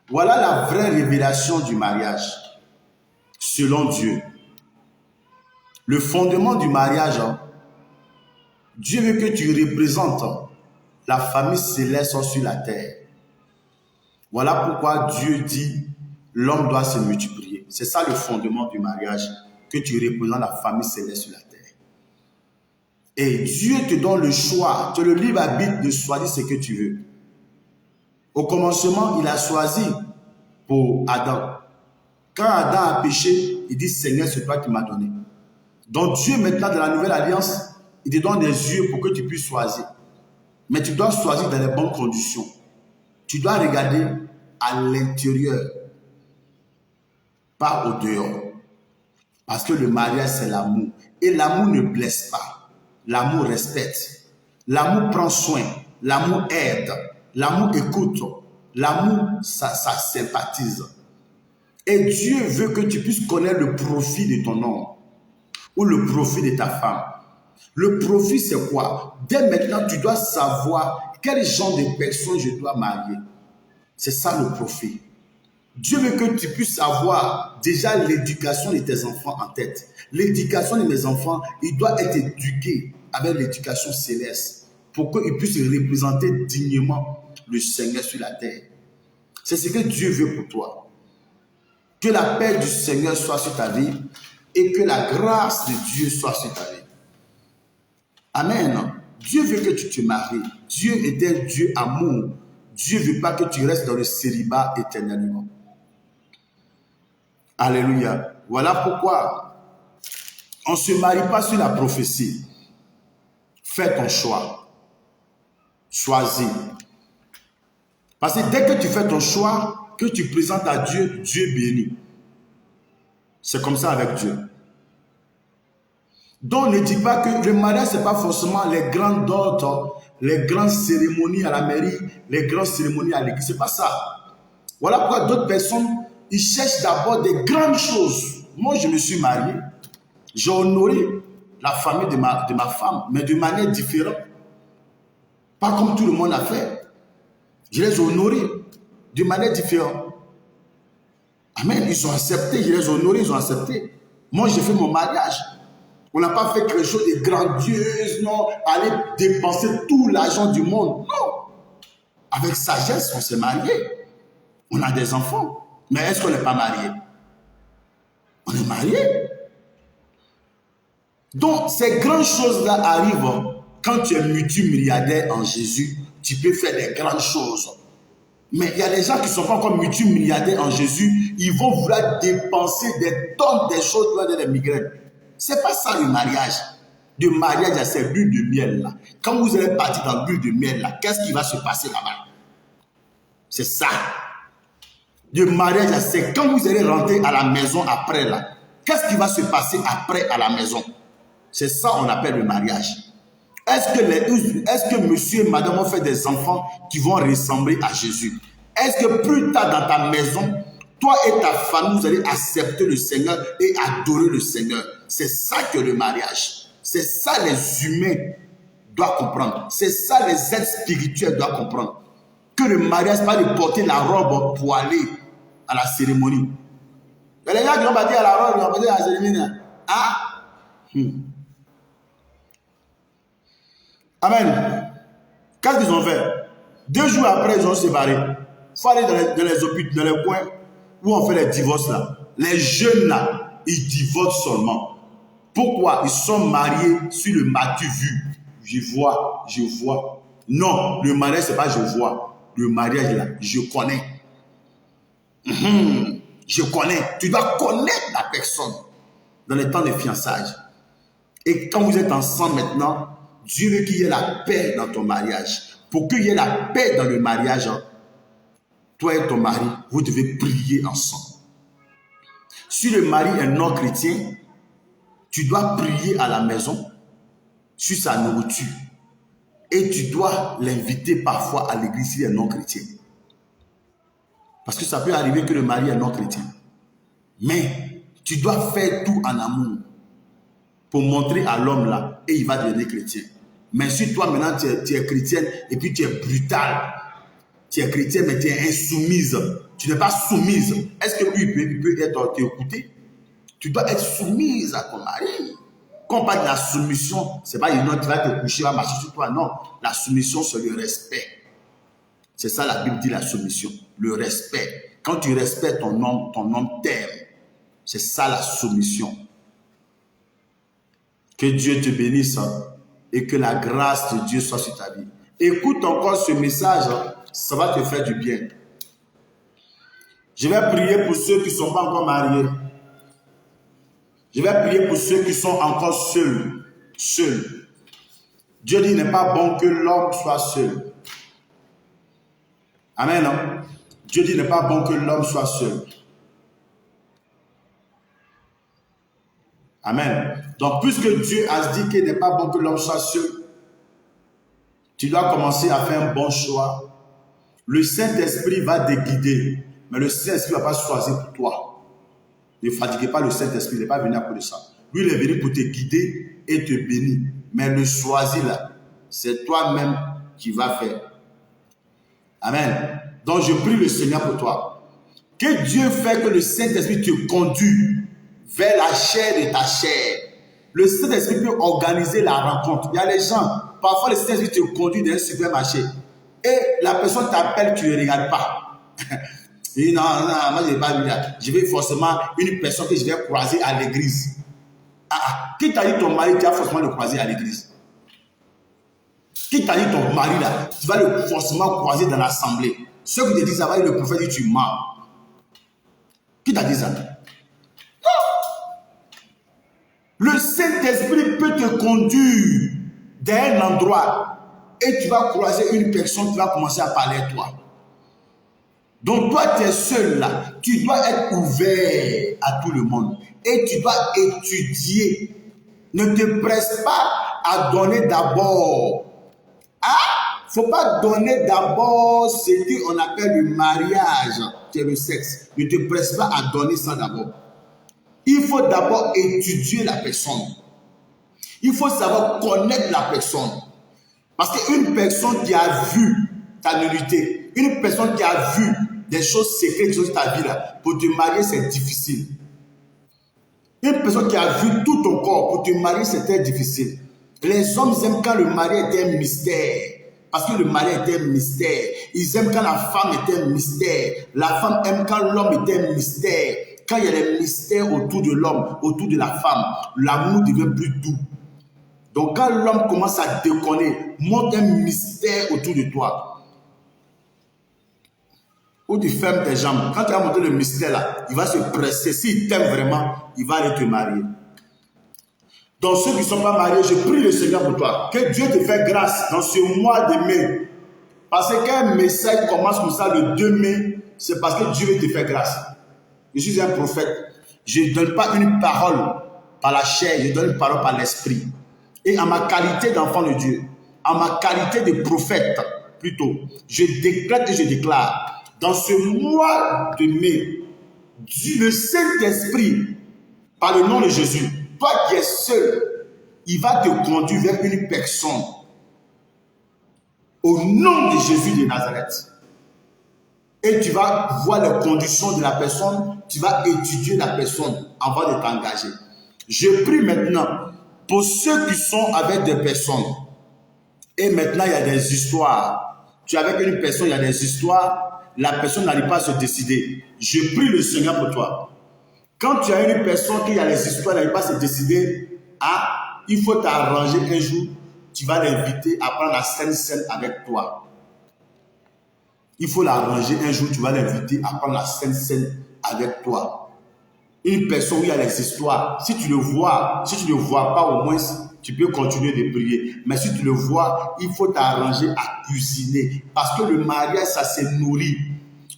voilà la vraie révélation du mariage, selon Dieu. Le fondement du mariage, Dieu veut que tu représentes la famille céleste sur la terre. Voilà pourquoi Dieu dit l'homme doit se multiplier. C'est ça le fondement du mariage, que tu représentes la famille céleste sur la terre. Et Dieu te donne le choix, tu as le libre arbitre de choisir ce que tu veux. Au commencement, il a choisi pour Adam. Quand Adam a péché, il dit Seigneur, c'est toi qui m'as donné. Donc Dieu maintenant dans la nouvelle alliance, il te donne des yeux pour que tu puisses choisir. Mais tu dois choisir dans les bonnes conditions. Tu dois regarder à l'intérieur, pas au dehors. Parce que le mariage, c'est l'amour. Et l'amour ne blesse pas. L'amour respecte. L'amour prend soin. L'amour aide. L'amour écoute. L'amour, ça sympathise. Et Dieu veut que tu puisses connaître le profit de ton homme ou le profit de ta femme. Le profit, c'est quoi? Dès maintenant, tu dois savoir quel genre de personne je dois marier. C'est ça le profit. Dieu veut que tu puisses avoir déjà l'éducation de tes enfants en tête. L'éducation de mes enfants, il doit être éduqué avec l'éducation céleste pour qu'ils puissent représenter dignement le Seigneur sur la terre. C'est ce que Dieu veut pour toi. Que la paix du Seigneur soit sur ta vie et que la grâce de Dieu soit sur ta vie. Amen. Dieu veut que tu te maries. Dieu est un Dieu amour. Dieu ne veut pas que tu restes dans le célibat éternellement. Alléluia. Voilà pourquoi on ne se marie pas sur la prophétie. Fais ton choix. Choisis. Parce que dès que tu fais ton choix, que tu présentes à Dieu, Dieu bénit. C'est comme ça avec Dieu. Donc ne dis pas que le mariage, ce n'est pas forcément les grandes dotes, les grandes cérémonies à la mairie, les grandes cérémonies à l'église. Ce n'est pas ça. Voilà pourquoi d'autres personnes, ils cherchent d'abord des grandes choses. Moi, je me suis marié. J'ai honoré la famille de ma femme, mais de manière différente. Pas comme tout le monde a fait. Je les ai honorés de manière différente. Amen. Ils ont accepté, je les ai honorés, ils ont accepté. Moi, j'ai fait mon mariage. On n'a pas fait quelque chose de grandiose, non. Aller dépenser tout l'argent du monde. Non. Avec sagesse, on s'est marié. On a des enfants. Mais est-ce qu'on n'est pas marié? On est marié. Donc, ces grandes choses-là arrivent quand tu es multimilliardaire en Jésus. Tu peux faire des grandes choses. Mais il y a des gens qui ne sont pas encore multimilliardaires en Jésus. Ils vont vouloir dépenser des tonnes de choses dans des migraines. Ce n'est pas ça le mariage. Le mariage, c'est l'huile de miel là. Quand vous allez partir dans l'huile de miel là, qu'est-ce qui va se passer là-bas? C'est ça. Le mariage, c'est quand vous allez rentrer à la maison après là. Qu'est-ce qui va se passer après à la maison? C'est ça qu'on appelle le mariage. Est-ce que monsieur et madame ont fait des enfants qui vont ressembler à Jésus? Est-ce que plus tard dans ta maison, toi et ta famille, vous allez accepter le Seigneur et adorer le Seigneur? C'est ça que le mariage. C'est ça les humains doivent comprendre. C'est ça les êtres spirituels doivent comprendre. Que le mariage, c'est pas de porter la robe pour aller à la cérémonie. Il y a les gens qui vont partir à la robe, ils vont partir à la cérémonie. Ah? Amen. Qu'est-ce qu'ils ont fait? 2 jours après, ils ont séparé. Il faut aller dans les hôpitaux, dans les coins où on fait les divorces là. Les jeunes là, ils divorcent seulement. Pourquoi? Ils sont mariés sur le matu vu. Je vois. Non, le mariage, c'est pas je vois. Le mariage là, je connais. Je connais. Tu dois connaître la personne dans les temps de fiançailles. Et quand vous êtes ensemble maintenant, Dieu veut qu'il y ait la paix dans ton mariage. Pour qu'il y ait la paix dans le mariage, toi et ton mari, vous devez prier ensemble. Si le mari est non chrétien, tu dois prier à la maison sur sa nourriture. Et tu dois l'inviter parfois à l'église s'il est non chrétien. Parce que ça peut arriver que le mari est non chrétien. Mais tu dois faire tout en amour pour montrer à l'homme là et il va devenir chrétien. Mais si toi maintenant tu es chrétienne et puis tu es brutal, tu es chrétienne mais tu es insoumise, tu n'es pas soumise, est-ce que lui il peut t'écouter? Tu dois être soumise à ton mari. Quand on parle de la soumission, c'est pas une autre qui va te coucher, va marcher sur toi, non. La soumission, c'est le respect. C'est ça la Bible dit, la soumission, le respect. Quand tu respectes ton homme t'aime. C'est ça la soumission. Que Dieu te bénisse et que la grâce de Dieu soit sur ta vie. Écoute encore ce message, ça va te faire du bien. Je vais prier pour ceux qui ne sont pas encore mariés. Je vais prier pour ceux qui sont encore seuls. Dieu dit, il n'est pas bon que l'homme soit seul. Amen. Non? Dieu dit, il n'est pas bon que l'homme soit seul. Amen. Donc, puisque Dieu a dit qu'il n'est pas bon que l'homme soit seul, tu dois commencer à faire un bon choix. Le Saint-Esprit va te guider, mais le Saint-Esprit ne va pas choisir pour toi. Ne fatiguez pas le Saint-Esprit, il n'est pas venu à cause de ça. Lui, il est venu pour te guider et te bénir. Mais le choisir là, c'est toi-même qui vas faire. Amen. Donc, je prie le Seigneur pour toi. Que Dieu fasse que le Saint-Esprit te conduise vers la chair de ta chair. Le Saint-Esprit peut organiser la rencontre. Il y a des gens, parfois le Saint-Esprit te conduit dans un supermarché. Et la personne t'appelle, tu ne regardes pas. Il dit non, moi je n'ai pas vu là. Je vais forcément une personne que je vais croiser à l'église. Qui t'a dit ton mari, tu vas forcément le croiser à l'église? Qui t'a dit ton mari là, tu vas le forcément croiser dans l'assemblée? Ceux qui te disent ça, va le prophète dit tu mens. Qui t'a dit ça? Non. Le Saint-Esprit peut te conduire dans un endroit et tu vas croiser une personne qui va commencer à parler à toi. Donc toi, tu es seul là. Tu dois être ouvert à tout le monde. Et tu dois étudier. Ne te presse pas à donner d'abord. Il ne faut pas donner d'abord ce qu'on appelle le mariage, qui est le sexe. Ne te presse pas à donner ça d'abord. Il faut d'abord étudier la personne. Il faut savoir connaître la personne. Parce qu'une personne qui a vu ta nullité, une personne qui a vu des choses secrètes sur ta vie là, pour te marier, c'est difficile. Une personne qui a vu tout ton corps pour te marier, c'est très difficile. Les hommes aiment quand le mariage est un mystère. Parce que le mariage est un mystère. Ils aiment quand la femme est un mystère. La femme aime quand l'homme est un mystère. Quand il y a des mystères autour de l'homme, autour de la femme, l'amour devient plus doux. Donc quand l'homme commence à déconner, montre un mystère autour de toi. Ou tu fermes tes jambes. Quand tu vas montrer le mystère là, il va se presser. S'il t'aime vraiment, il va aller te marier. Donc ceux qui ne sont pas mariés, je prie le Seigneur pour toi. Que Dieu te fasse grâce dans ce mois de mai. Parce qu'un message commence comme ça le 2 mai, c'est parce que Dieu veut te faire grâce. Je suis un prophète. Je ne donne pas une parole par la chair, je donne une parole par l'esprit. Et en ma qualité d'enfant de Dieu, en ma qualité de prophète plutôt, je décrète et je déclare, dans ce mois de mai, Dieu, le Saint-Esprit, par le nom de Jésus, toi qui es seul, il va te conduire vers une personne. Au nom de Jésus de Nazareth. Et tu vas voir les conditions de la personne, tu vas étudier la personne avant de t'engager. Je prie maintenant pour ceux qui sont avec des personnes. Et maintenant, il y a des histoires. Tu es avec une personne, il y a des histoires. La personne n'arrive pas à se décider. Je prie le Seigneur pour toi. Quand tu as une personne qui a les histoires, n'arrive pas à se décider, il faut t'arranger un jour. Tu vas l'inviter à prendre la Sainte Seine avec toi. Il faut l'arranger un jour, tu vas l'inviter à prendre la Sainte Seine avec toi. Une personne où il y a les histoires, si tu le vois pas au moins, tu peux continuer de prier. Mais si tu le vois, il faut t'arranger à cuisiner. Parce que le mariage, ça se nourrit.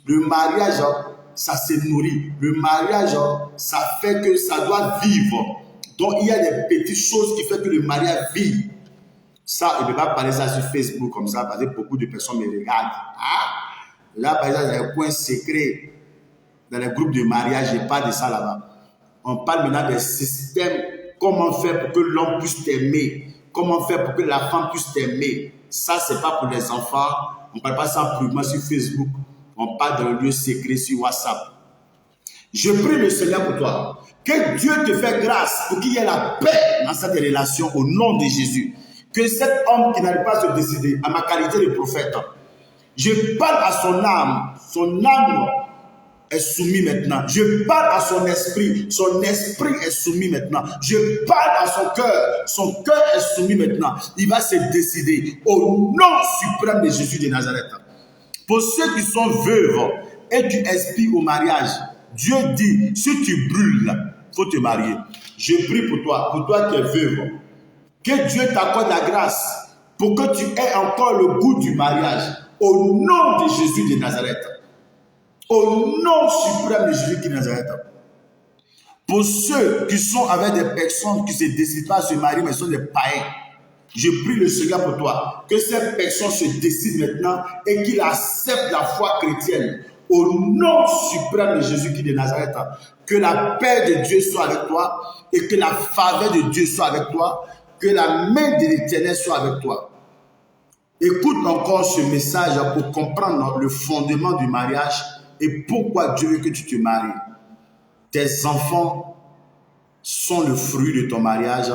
Le mariage, ça se nourrit. Le mariage, ça fait que ça doit vivre. Donc il y a des petites choses qui font que le mariage vit. Ça, je ne peux pas parler ça sur Facebook comme ça, parce que beaucoup de personnes me regardent. Là, par exemple, il y a des points secrets dans les groupes de mariage, je parle de ça là-bas. On parle maintenant des systèmes, comment faire pour que l'homme puisse t'aimer, comment faire pour que la femme puisse t'aimer. Ça, ce n'est pas pour les enfants. On ne parle pas ça publiquement sur Facebook. On parle d'un lieu secret sur WhatsApp. Je prie le Seigneur pour toi. Que Dieu te fasse grâce pour qu'il y ait la paix dans cette relation au nom de Jésus. Que cet homme qui n'arrive pas à se décider, à ma qualité de prophète, je parle à son âme est soumise maintenant. Je parle à son esprit est soumis maintenant. Je parle à son cœur est soumis maintenant. Il va se décider au nom suprême de Jésus de Nazareth. Pour ceux qui sont veuves et qui aspirent au mariage, Dieu dit, si tu brûles, il faut te marier. Je prie pour toi qui es veuve. Que Dieu t'accorde la grâce pour que tu aies encore le goût du mariage. Au nom de Jésus de Nazareth. Au nom suprême de Jésus de Nazareth. Pour ceux qui sont avec des personnes qui ne se décident pas à se marier, mais sont des païens, je prie le Seigneur pour toi. Que ces personnes se décident maintenant et qu'ils acceptent la foi chrétienne. Au nom suprême de Jésus de Nazareth. Que la paix de Dieu soit avec toi et que la faveur de Dieu soit avec toi. Que la main de l'Éternel soit avec toi. Écoute encore ce message pour comprendre le fondement du mariage et pourquoi Dieu veut que tu te maries. Tes enfants sont le fruit de ton mariage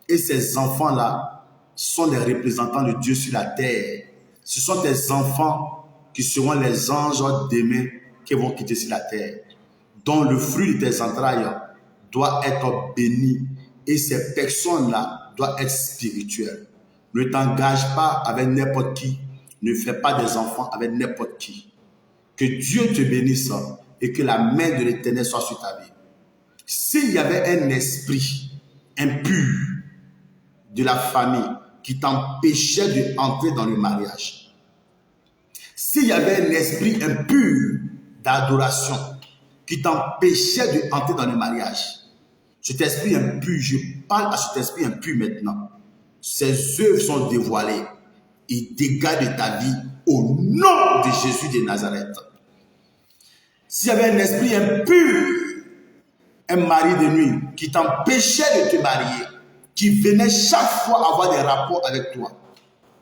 et ces enfants-là sont des représentants de Dieu sur la terre. Ce sont tes enfants qui seront les anges demain qui vont quitter sur la terre. Donc le fruit de tes entrailles doit être béni. Et ces personnes-là doivent être spirituelles. Ne t'engage pas avec n'importe qui. Ne fais pas des enfants avec n'importe qui. Que Dieu te bénisse et que la main de l'Éternel soit sur ta vie. S'il y avait un esprit impur de la famille qui t'empêchait d'entrer dans le mariage, s'il y avait un esprit impur d'adoration qui t'empêchait d'entrer dans le mariage, cet esprit impur, je parle à cet esprit impur maintenant. Ses œuvres sont dévoilées. Il dégage de ta vie au nom de Jésus de Nazareth. S'il y avait un esprit impur, un mari de nuit qui t'empêchait de te marier, qui venait chaque fois avoir des rapports avec toi,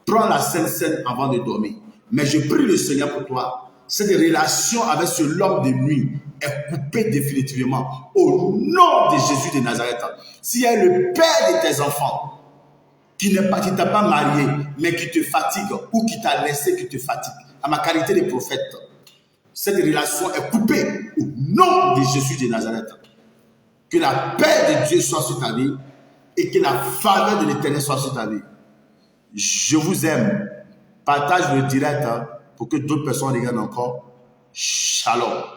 prends la Sainte Seine avant de dormir. Mais je prie le Seigneur pour toi. Cette relation avec ce l'homme de nuit est coupée définitivement. Au nom de Jésus de Nazareth. S'il y a le père de tes enfants qui ne t'a pas marié, mais qui te fatigue, ou qui t'a laissé, qui te fatigue, à ma qualité de prophète, cette relation est coupée au nom de Jésus de Nazareth. Que la paix de Dieu soit sur ta vie et que la faveur de l'Éternel soit sur ta vie. Je vous aime. Partage le direct pour que d'autres personnes regardent encore. Shalom.